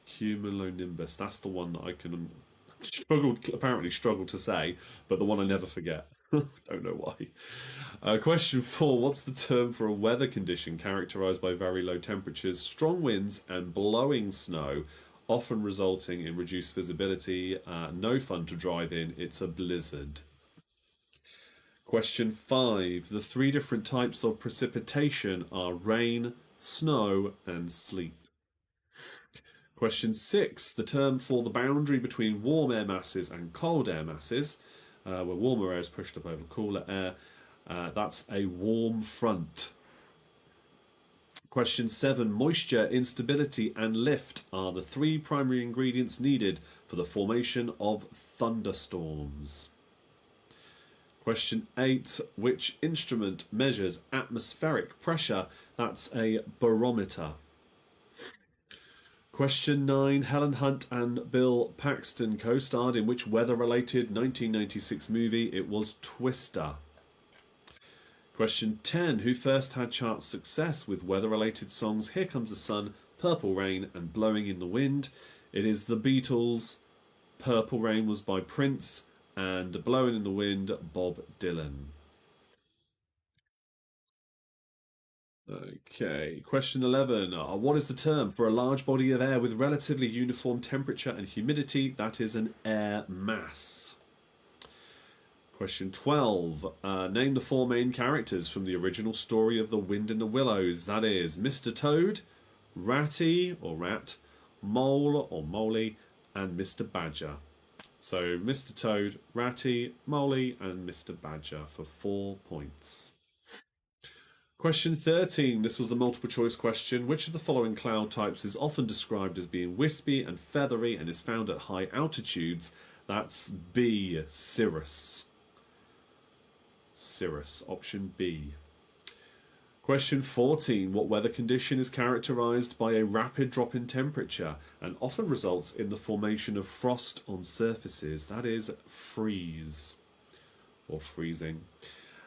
Cumulonimbus. That's the one that I can apparently struggle to say, but the one I never forget. Don't know why. Question 4. What's the term for a weather condition characterised by very low temperatures, strong winds, and blowing snow, often resulting in reduced visibility? No fun to drive in. It's a blizzard. Question 5. The three different types of precipitation are rain, snow, and sleet. Question 6. The term for the boundary between warm air masses and cold air masses, where warmer air is pushed up over cooler air, that's a warm front. Question 7. Moisture, instability, and lift are the three primary ingredients needed for the formation of thunderstorms. Question 8. Which instrument measures atmospheric pressure? That's a barometer. Question 9. Helen Hunt and Bill Paxton co-starred in which weather-related 1996 movie? It was Twister. Question 10. Who first had chart success with weather-related songs Here Comes the Sun, Purple Rain, and Blowing in the Wind? It is the Beatles. Purple Rain was by Prince, and Blowing in the Wind, Bob Dylan. Okay, question 11. What is the term for a large body of air with relatively uniform temperature and humidity? That is an air mass. Question 12. Name the four main characters from the original story of The Wind in the Willows. That is Mr. Toad, Ratty or Rat, Mole or Moley, and Mr. Badger. So Mr. Toad, Ratty, Moley, and Mr. Badger for 4 points. Question 13. This was the multiple choice question. Which of the following cloud types is often described as being wispy and feathery and is found at high altitudes? That's B, cirrus. Cirrus, option B. Question 14. What weather condition is characterised by a rapid drop in temperature and often results in the formation of frost on surfaces? That is freeze or freezing.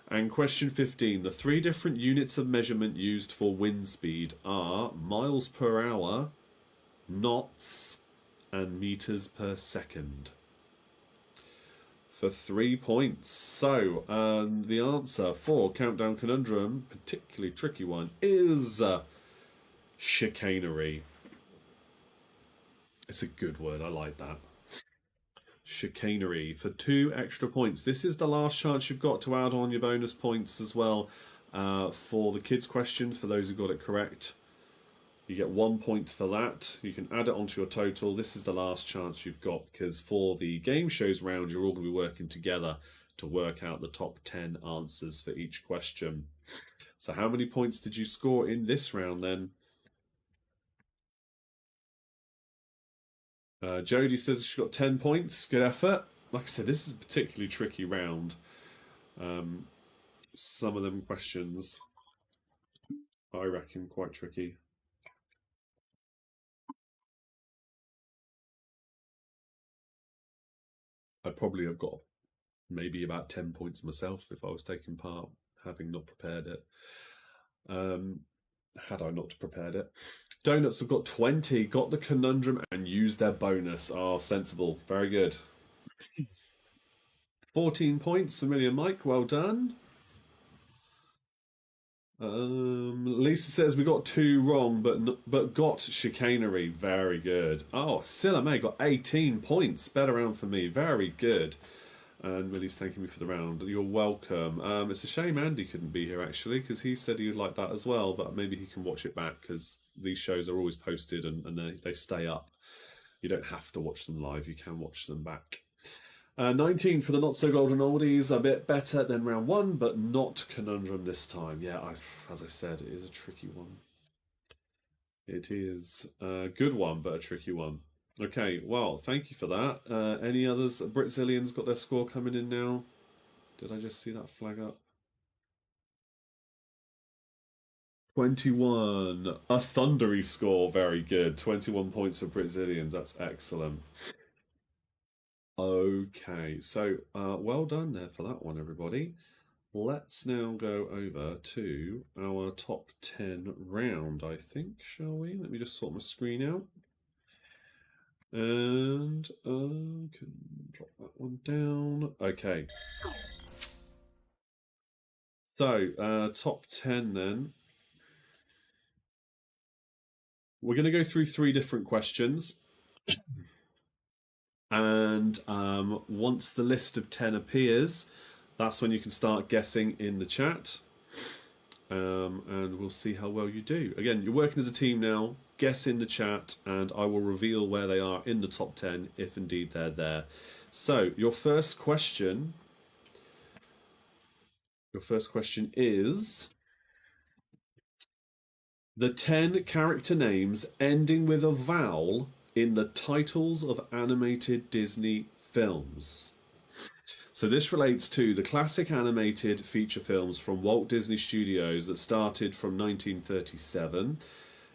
And question 15. The three different units of measurement used for wind speed are miles per hour, knots, and meters per second. For 3 points. So, the answer for Countdown Conundrum, particularly tricky one, is chicanery. It's a good word, I like that. Chicanery for 2 extra points. This is the last chance you've got to add on your bonus points as well for the kids' question, for those who got it correct. You get 1 point for that. You can add it onto your total. This is the last chance you've got, because for the game shows round, you're all going to be working together to work out the top 10 answers for each question. So how many points did you score in this round then? Jodie says she got 10 points. Good effort. Like I said, this is a particularly tricky round. some of them questions, I reckon, quite tricky. I'd probably have got maybe about 10 points myself if I was taking part, having not prepared it. Had I not prepared it. Donuts have got 20, got the conundrum and used their bonus. Oh, sensible. Very good. 14 points for Millie and Mike. Well done. Lisa says we got 2 wrong, but got chicanery. Very good. Oh, Scylla May got 18 points. Better round for me. Very good. And Millie's thanking me for the round. You're welcome. It's a shame Andy couldn't be here, actually, because he said he'd like that as well, but maybe he can watch it back, because these shows are always posted and they stay up. You don't have to watch them live. You can watch them back. 19 for the not-so-golden oldies. A bit better than round 1, but not conundrum this time. Yeah, as I said, it is a tricky one. It is a good one, but a tricky one. Okay, well, thank you for that. Any others? Britzillian's got their score coming in now. Did I just see that flag up? 21. A thundery score. Very good. 21 points for Britzillians. That's excellent. Okay, so well done there for that one, everybody. Let's now go over to our top 10 round, I think, shall we? Let me just sort my screen out. And can drop that one down. Okay. So, top 10 then. We're going to go through 3 different questions. And once the list of 10 appears, that's when you can start guessing in the chat. And we'll see how well you do. Again, you're working as a team now. Guess in the chat, and I will reveal where they are in the top 10, if indeed they're there. So, your first question is the 10 character names ending with a vowel in the titles of animated Disney films. So this relates to the classic animated feature films from Walt Disney Studios that started from 1937.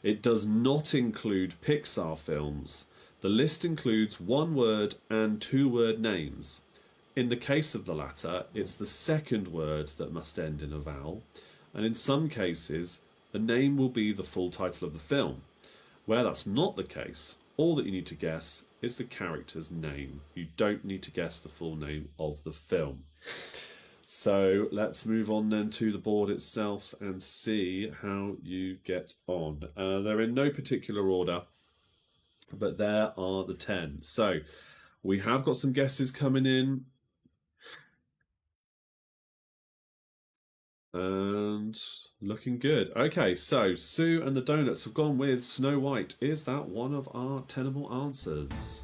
It does not include Pixar films. The list includes 1-word and 2-word names. In the case of the latter, it's the second word that must end in a vowel, and in some cases, the name will be the full title of the film. Where that's not the case, all that you need to guess is the character's name. You don't need to guess the full name of the film. So let's move on then to the board itself and see how you get on. They're in no particular order, but there are the 10. So we have got some guesses coming in. And looking good. Okay, so Sue and the Donuts have gone with Snow White. Is that one of our tenable answers?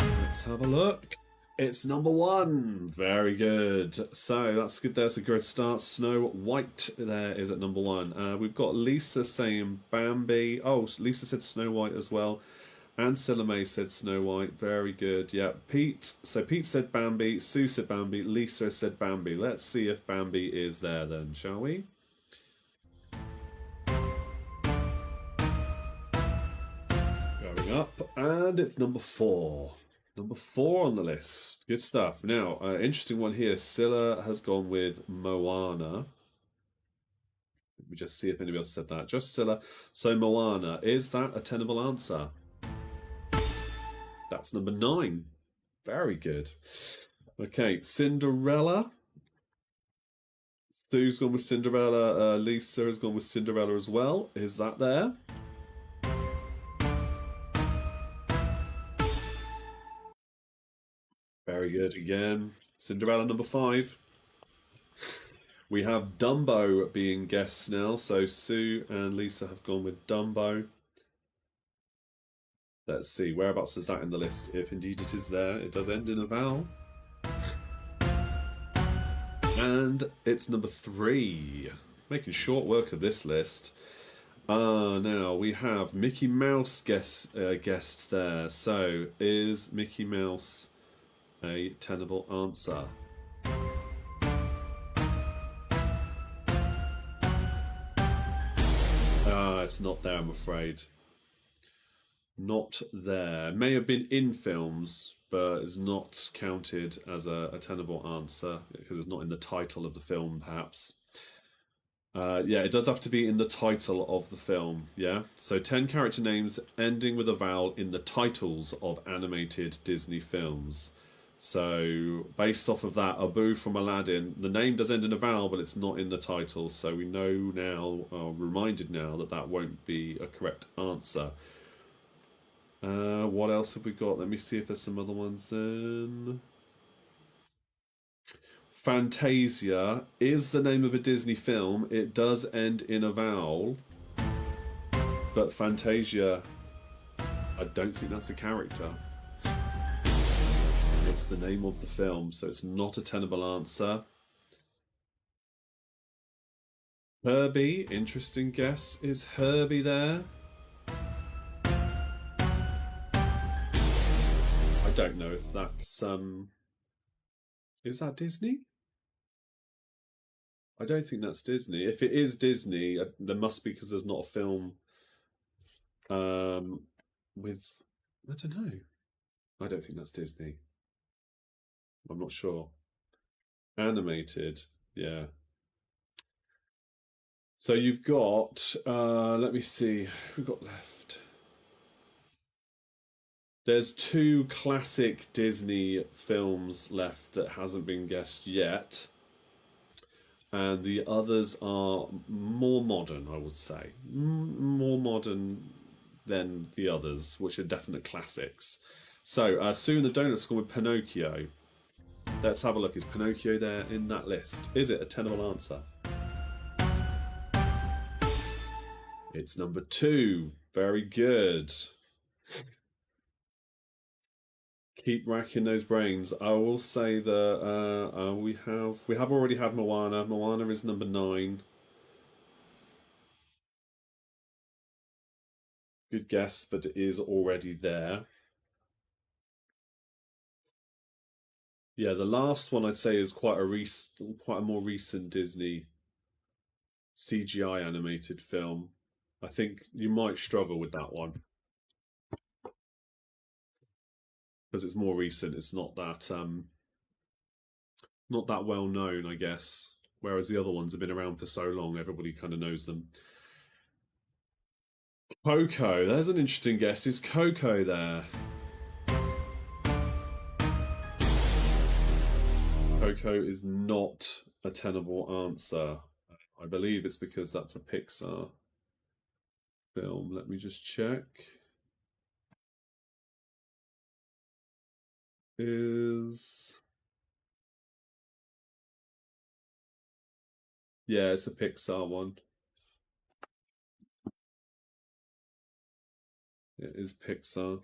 Let's have a look. It's number 1. Very good. So that's good. There's a good start. Snow White there is at number 1. We've got Lisa saying Bambi. Oh, Lisa said Snow White as well. And May said Snow White. Very good. Yeah, Pete. So Pete said Bambi. Sue said Bambi. Lisa said Bambi. Let's see if Bambi is there then, shall we? Going up. And it's number 4. Number 4 on the list. Good stuff. Now, interesting one here. Scylla has gone with Moana. Let me just see if anybody else said that. Just Scylla. So Moana. Is that a tenable answer? That's number 9. Very good. Okay, Cinderella. Sue's gone with Cinderella. Lisa has gone with Cinderella as well. Is that there? Very good again. Cinderella number 5. We have Dumbo being guests now. So Sue and Lisa have gone with Dumbo. Let's see, whereabouts is that in the list? If indeed it is there, it does end in a vowel. And it's number 3. Making short work of this list. Now we have Mickey Mouse guests there. So is Mickey Mouse a tenable answer. It's not there, I'm afraid. Not there. May have been in films, but is not counted as a tenable answer because it's not in the title of the film, perhaps. Yeah, it does have to be in the title of the film, yeah? So 10 character names ending with a vowel in the titles of animated Disney films. So, based off of that, Abu from Aladdin, the name does end in a vowel, but it's not in the title. So we know now, are reminded now, that that won't be a correct answer. What else have we got? Let me see if there's some other ones then. Fantasia is the name of a Disney film. It does end in a vowel. But Fantasia, I don't think that's a character. It's the name of the film, so it's not a tenable answer. Herbie, interesting guess. Is Herbie there? I don't know if that's is that Disney? I don't think that's Disney. If it is Disney, there must be, because there's not a film with, I don't know. I don't think that's Disney. I'm not sure. Animated, yeah. So you've got, let me see, who we've got left. There's 2 classic Disney films left that hasn't been guessed yet. And the others are more modern, I would say. More modern than the others, which are definite classics. So, Sue and the Donut School with Pinocchio. Let's have a look. Is Pinocchio there in that list? Is it a tenable answer? It's number 2. Very good. Keep racking those brains. I will say that we have already had Moana. Moana is number 9. Good guess, but it is already there. Yeah, the last one I'd say is quite a more recent Disney CGI animated film. I think you might struggle with that one because it's more recent. It's not that well known, I guess. Whereas the other ones have been around for so long, everybody kind of knows them. Coco, there's an interesting guess. Is Coco there? Coco is not a tenable answer. I believe it's because that's a Pixar film. Let me just check. Yeah, it's a Pixar one. It is Pixar.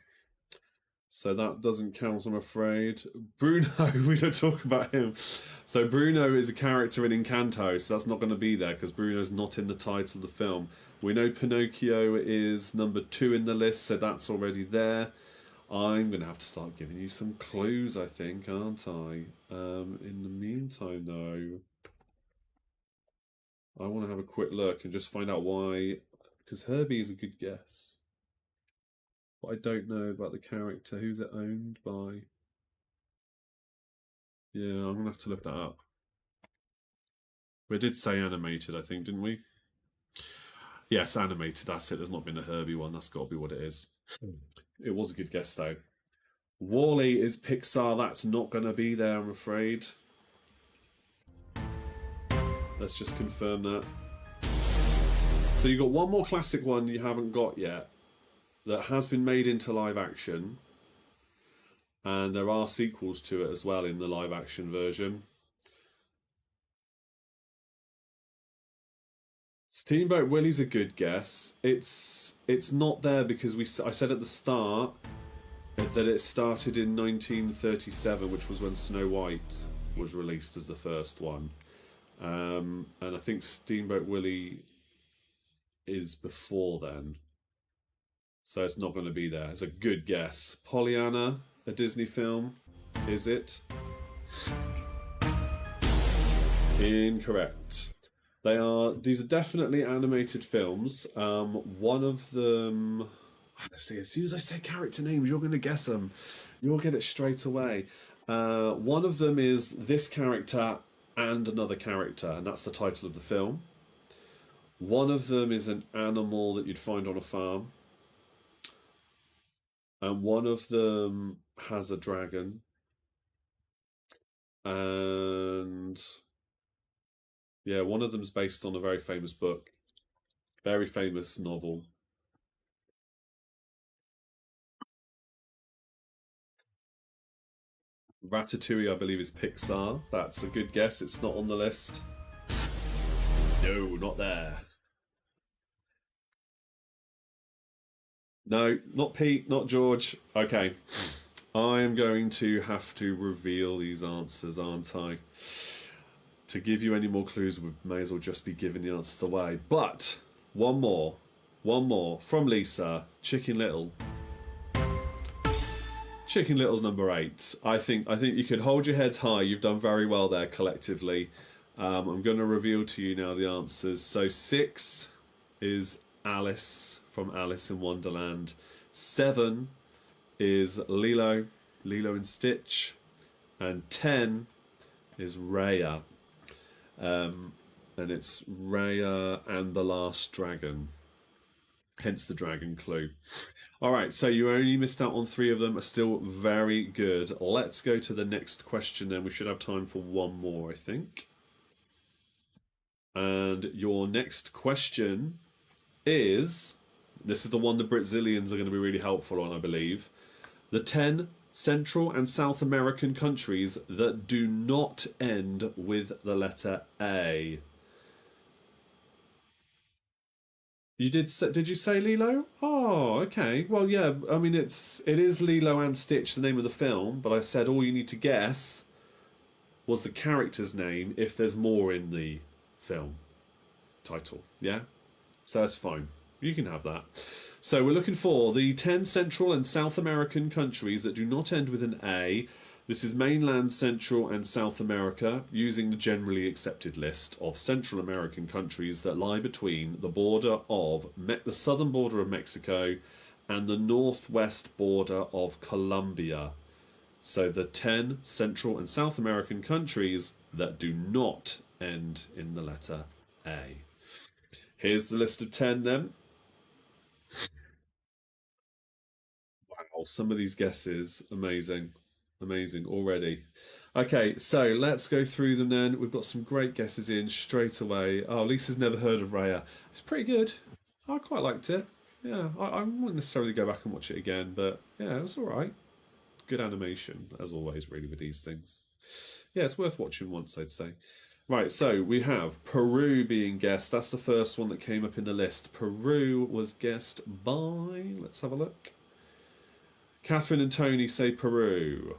So that doesn't count, I'm afraid. Bruno, we don't talk about him. So Bruno is a character in Encanto, so that's not going to be there because Bruno's not in the title of the film. We know Pinocchio is number 2 in the list, so that's already there. I'm going to have to start giving you some clues, I think, aren't I? In the meantime, though, I want to have a quick look and just find out why, because Herbie is a good guess. But I don't know about the character. Who's it owned by? Yeah, I'm going to have to look that up. We did say animated, I think, didn't we? Yes, animated, that's it. There's not been a Herbie one. That's got to be what it is. It was a good guess, though. Wall-E is Pixar. That's not going to be there, I'm afraid. Let's just confirm that. So you've got one more classic one you haven't got yet that has been made into live action. And there are sequels to it as well in the live action version. Steamboat Willie's a good guess. It's not there because I said at the start that it started in 1937, which was when Snow White was released as the first one. And I think Steamboat Willie is before then. So it's not going to be there. It's a good guess. Pollyanna, a Disney film. Is it? Incorrect. These are definitely animated films. One of them. Let's see. As soon as I say character names, you're going to guess them. You'll get it straight away. One of them is this character and another character, and that's the title of the film. One of them is an animal that you'd find on a farm, and one of them has a dragon, and yeah, one of them's based on a very famous book, very famous novel. Ratatouille, I believe, is Pixar. That's a good guess. It's not on the list. No, not there. No, not Pete, not George. Okay. I am going to have to reveal these answers, aren't I? To give you any more clues, we may as well just be giving the answers away. But one more from Lisa. Chicken Little. Chicken Little's number 8. I think you can hold your heads high. You've done very well there collectively. I'm going to reveal to you now the answers. So 6 is Alice from Alice in Wonderland. 7 is Lilo and Stitch. And 10 is Raya. And it's Raya and the Last Dragon. Hence the dragon clue. All right, so you only missed out on 3 of them. Are still very good. Let's go to the next question then. We should have time for one more, I think. And your next question is... This is the one the Brazilians are going to be really helpful on, I believe. The 10 Central and South American countries that do not end with the letter A. Did you say Lilo? Oh, okay. Well, yeah. I mean, it is Lilo and Stitch, the name of the film. But I said all you need to guess was the character's name if there's more in the film title. Yeah, so that's fine. You can have that. So we're looking for the 10 Central and South American countries that do not end with an A. This is mainland Central and South America, using the generally accepted list of Central American countries that lie between the border of the southern border of Mexico and the northwest border of Colombia. So the 10 Central and South American countries that do not end in the letter A. Here's the list of 10 then. Wow, some of these guesses, amazing. Amazing already. Okay, so let's go through them then. We've got some great guesses in straight away. Oh, Lisa's never heard of Raya. It's pretty good. I quite liked it. Yeah, I wouldn't necessarily go back and watch it again, but yeah, it was alright. Good animation, as always, really, with these things. Yeah, it's worth watching once, I'd say. Right, so we have Peru being guessed. That's the first one that came up in the list. Peru was guessed by... Let's have a look. Catherine and Tony say Peru.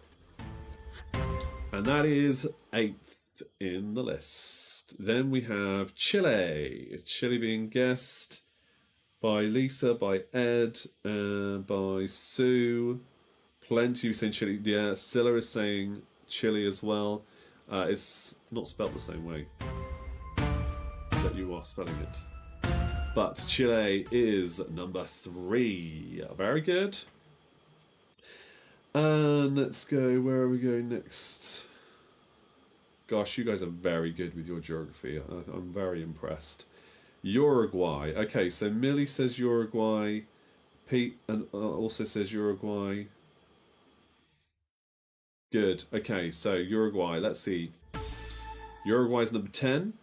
And that is 8th in the list. Then we have Chile. Chile being guessed by Lisa, by Ed, by Sue. Plenty of saying Chile. Yeah, Scylla is saying Chile as well. It's not spelt the same way that you are spelling it. But Chile is number 3. Very good. And let's go, where are we going next? Gosh, you guys are very good with your geography. I'm very impressed. Uruguay. Okay, so Millie says Uruguay. Pete also says Uruguay. Good. Okay, so Uruguay. Let's see. Uruguay's number 10.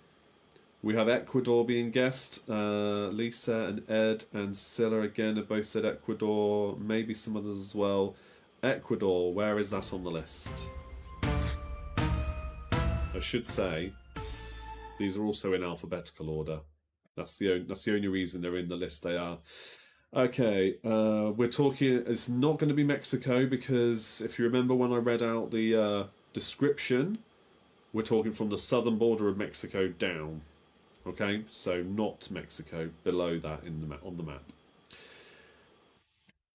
We have Ecuador being guessed. Lisa and Ed and Scylla again have both said Ecuador. Maybe some others as well. Ecuador, where is that on the list? I should say these are also in alphabetical order. That's the only reason they're in the list they are. Okay, we're talking... It's not going to be Mexico because if you remember when I read out the description, we're talking from the southern border of Mexico down. Okay, so not Mexico, below that on the map.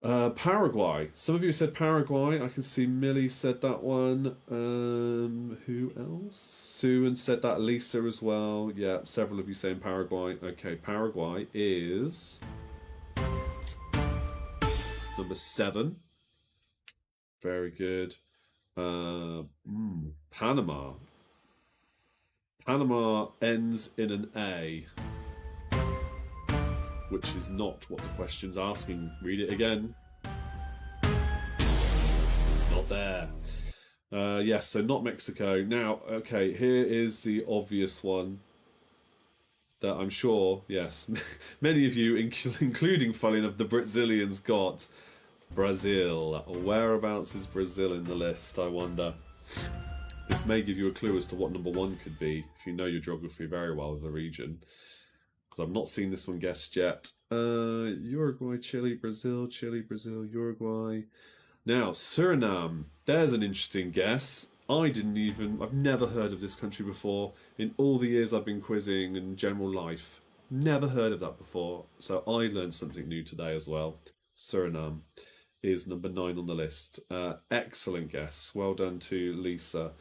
Paraguay. Some of you said Paraguay. I can see Millie said that one. Who else? Sue said that. Lisa as well. Yeah, several of you saying Paraguay. Okay, Paraguay is number 7. Very good. Panama. Panama ends in an A, which is not what the question's asking. Read it again. Not there. Yes, so not Mexico. Now, okay, here is the obvious one that I'm sure, yes, many of you, including, funny enough, the Brazilians, got. Brazil. Whereabouts is Brazil in the list, I wonder? This may give you a clue as to what number 1 could be, if you know your geography very well of the region. Because I've not seen this one guessed yet. Uruguay, Chile, Brazil, Uruguay. Now, Suriname. There's an interesting guess. I've never heard of this country before. In all the years I've been quizzing and general life. Never heard of that before. So I learned something new today as well. Suriname is number 9 on the list. Excellent guess. Well done to Lisa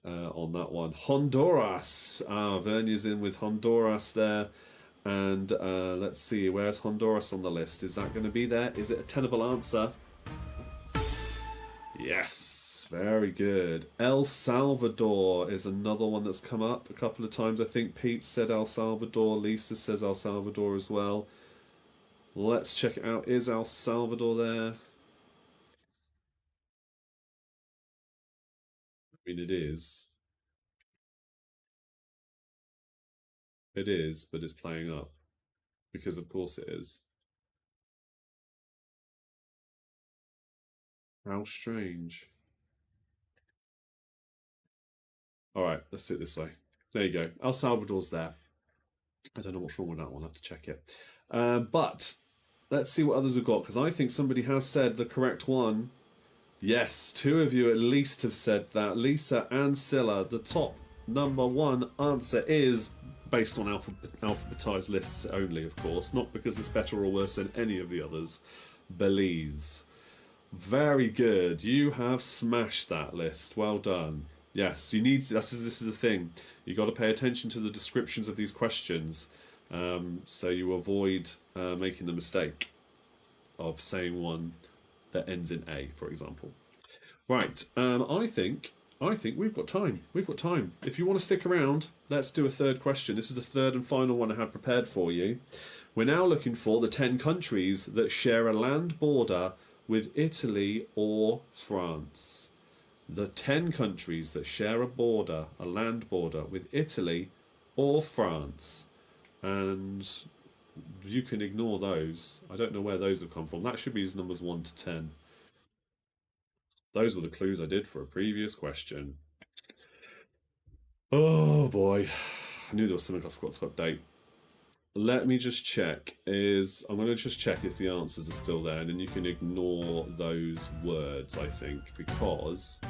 on that one. Honduras. Vernia's in with Honduras there. And let's see, where's Honduras on the list? Is that going to be there? Is it a tenable answer? Yes, very good. El Salvador is another one that's come up a couple of times. I think Pete said El Salvador. Lisa says El Salvador as well. Let's check it out. Is El Salvador there? I mean, it is. It is, but it's playing up. Because of course it is. How strange. Alright, let's do it this way. There you go. El Salvador's there. I don't know what's wrong with that one. I'll have to check it. But let's see what others we've got, because I think somebody has said the correct one. Yes, 2 of you at least have said that. Lisa and Scylla, the top number 1 answer is based on alphabetized lists only, of course, not because it's better or worse than any of the others. Belize. Very good. You have smashed that list. Well done. Yes, you need to, this is the thing. You've got to pay attention to the descriptions of these questions so you avoid making the mistake of saying one that ends in A, for example. Right, I think we've got time. We've got time. If you want to stick around, let's do a third question. This is the third and final one I have prepared for you. We're now looking for the 10 countries that share a land border with Italy or France. The 10 countries that share a land border with Italy or France. And you can ignore those. I don't know where those have come from. That should be his numbers 1 to 10. Those were the clues I did for a previous question. Oh boy. I knew there was something I forgot to update. Let me just check. I'm going to just check if the answers are still there, and then you can ignore those words, I think, because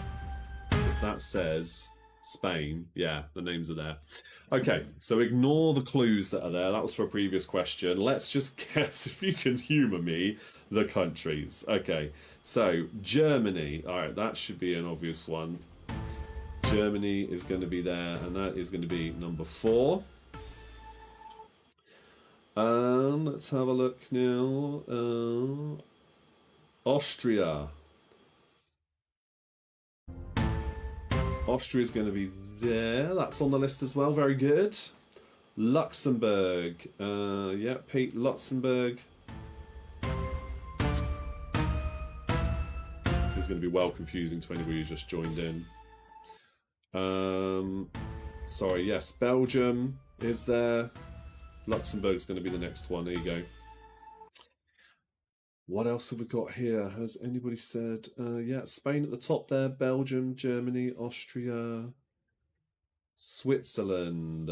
if that says Spain, yeah, the names are there. Okay, so ignore the clues that are there. That was for a previous question. Let's just guess, if you can humour me, the countries. Okay, so Germany. All right, that should be an obvious one. Germany is going to be there, and that is going to be number 4. Let's have a look now. Austria. Austria is going to be there. That's on the list as well. Very good. Luxembourg. Yeah, Pete, Luxembourg. It's going to be well confusing to anybody who just joined in. Sorry, yes, Belgium is there. Luxembourg's going to be the next one. There you go. What else have we got here? Has anybody said? Yeah, Spain at the top there. Belgium, Germany, Austria, Switzerland.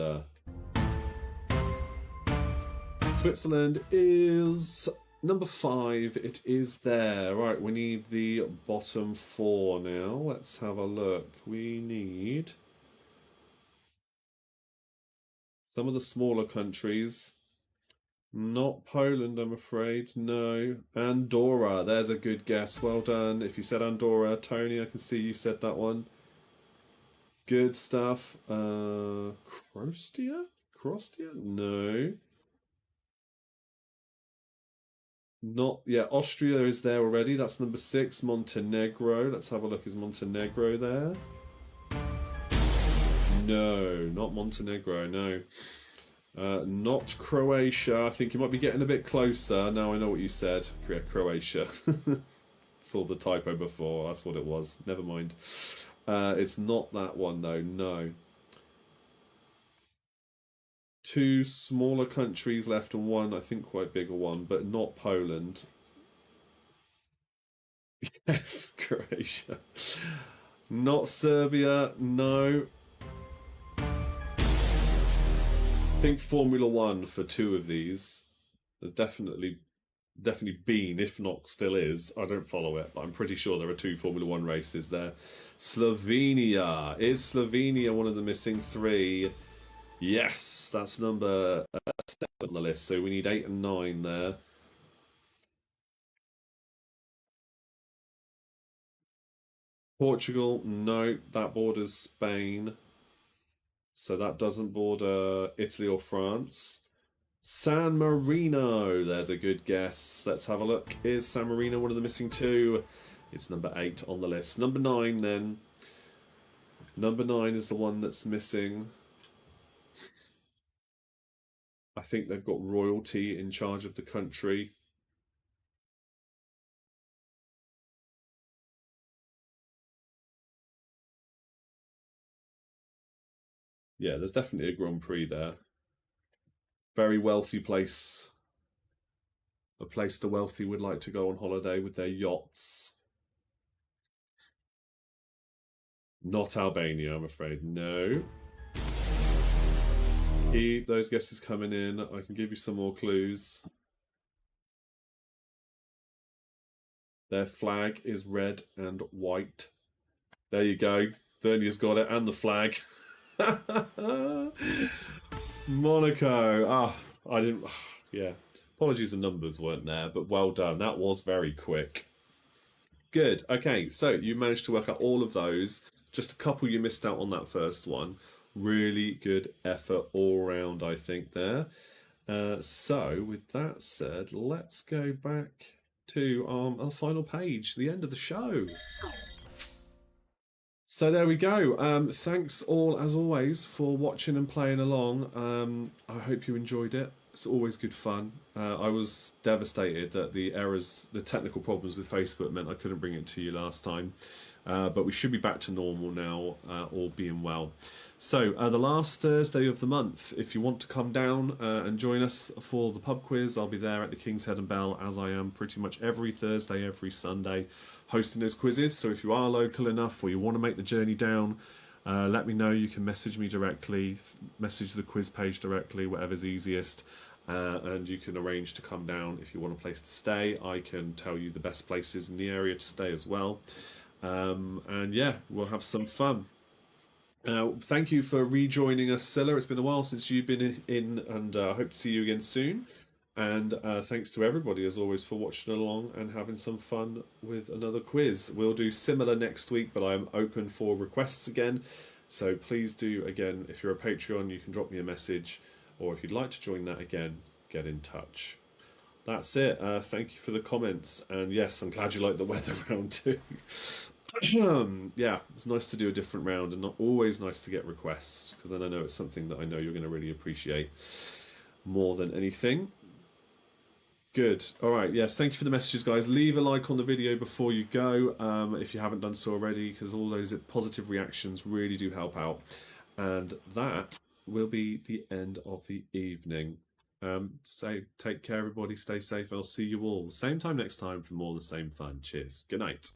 Switzerland is number 5. It is there. Right, we need the bottom 4 now. Let's have a look. We need some of the smaller countries. Not Poland, I'm afraid. No. Andorra. There's a good guess. Well done. If you said Andorra, Tony, I can see you said that one. Good stuff. Croatia? Croatia? No. Not, yeah, Austria is there already. That's number 6. Montenegro. Let's have a look. Is Montenegro there? No, not Montenegro, no. Not Croatia. I think you might be getting a bit closer. Now I know what you said. Yeah, Croatia. Saw the typo before. That's what it was. Never mind. It's not that one, though. No. 2 smaller countries left and one, I think, quite bigger one, but not Poland. Yes, Croatia. Not Serbia, no. I think Formula One for 2 of these. There's definitely been, if not still is. I don't follow it, but I'm pretty sure there are 2 Formula One races there. Slovenia. Is Slovenia one of the missing 3? Yes, that's number 7 on the list. So we need 8 and 9 there. Portugal, no, that borders Spain. So that doesn't border Italy or France. San Marino, there's a good guess. Let's have a look. Is San Marino one of the missing 2? It's number 8 on the list. Number 9 then. Number 9 is the one that's missing. I think they've got royalty in charge of the country. Yeah, there's definitely a Grand Prix there. Very wealthy place. A place the wealthy would like to go on holiday with their yachts. Not Albania, I'm afraid. No. Keep those guesses coming in. I can give you some more clues. Their flag is red and white. There you go. Vernia's got it, and the flag. Monaco. I didn't. Yeah. Apologies, the numbers weren't there, but well done. That was very quick. Good. Okay, so you managed to work out all of those. Just a couple you missed out on that first one. Really good effort all round, I think, there. So, with that said, let's go back to our final page, the end of the show. So there we go. Thanks all, as always, for watching and playing along. I hope you enjoyed it. It's always good fun. I was devastated that the errors, the technical problems with Facebook meant I couldn't bring it to you last time. But we should be back to normal now, all being well. So, the last Thursday of the month, if you want to come down and join us for the pub quiz, I'll be there at the King's Head and Bell, as I am pretty much every Thursday, every Sunday, hosting those quizzes. So if you are local enough or you want to make the journey down, let me know. You can message me directly, message the quiz page directly, whatever's easiest. And you can arrange to come down if you want a place to stay. I can tell you the best places in the area to stay as well. And yeah, we'll have some fun. Thank you for rejoining us, Scylla. It's been a while since you've been in, and I hope to see you again soon. And thanks to everybody, as always, for watching along and having some fun with another quiz. We'll do similar next week, but I'm open for requests again. So please do, again, if you're a Patreon, you can drop me a message. Or if you'd like to join that again, get in touch. That's it. Thank you for the comments. And yes, I'm glad you like the weather round too. Yeah, it's nice to do a different round, and not always nice to get requests, because then I know it's something that I know you're going to really appreciate more than anything. Good. All right. Yes, thank you for the messages, guys. Leave a like on the video before you go, if you haven't done so already, because all those positive reactions really do help out. And that will be the end of the evening. Take care, everybody. Stay safe. I'll see you all same time next time for more of the same fun. Cheers. Good night.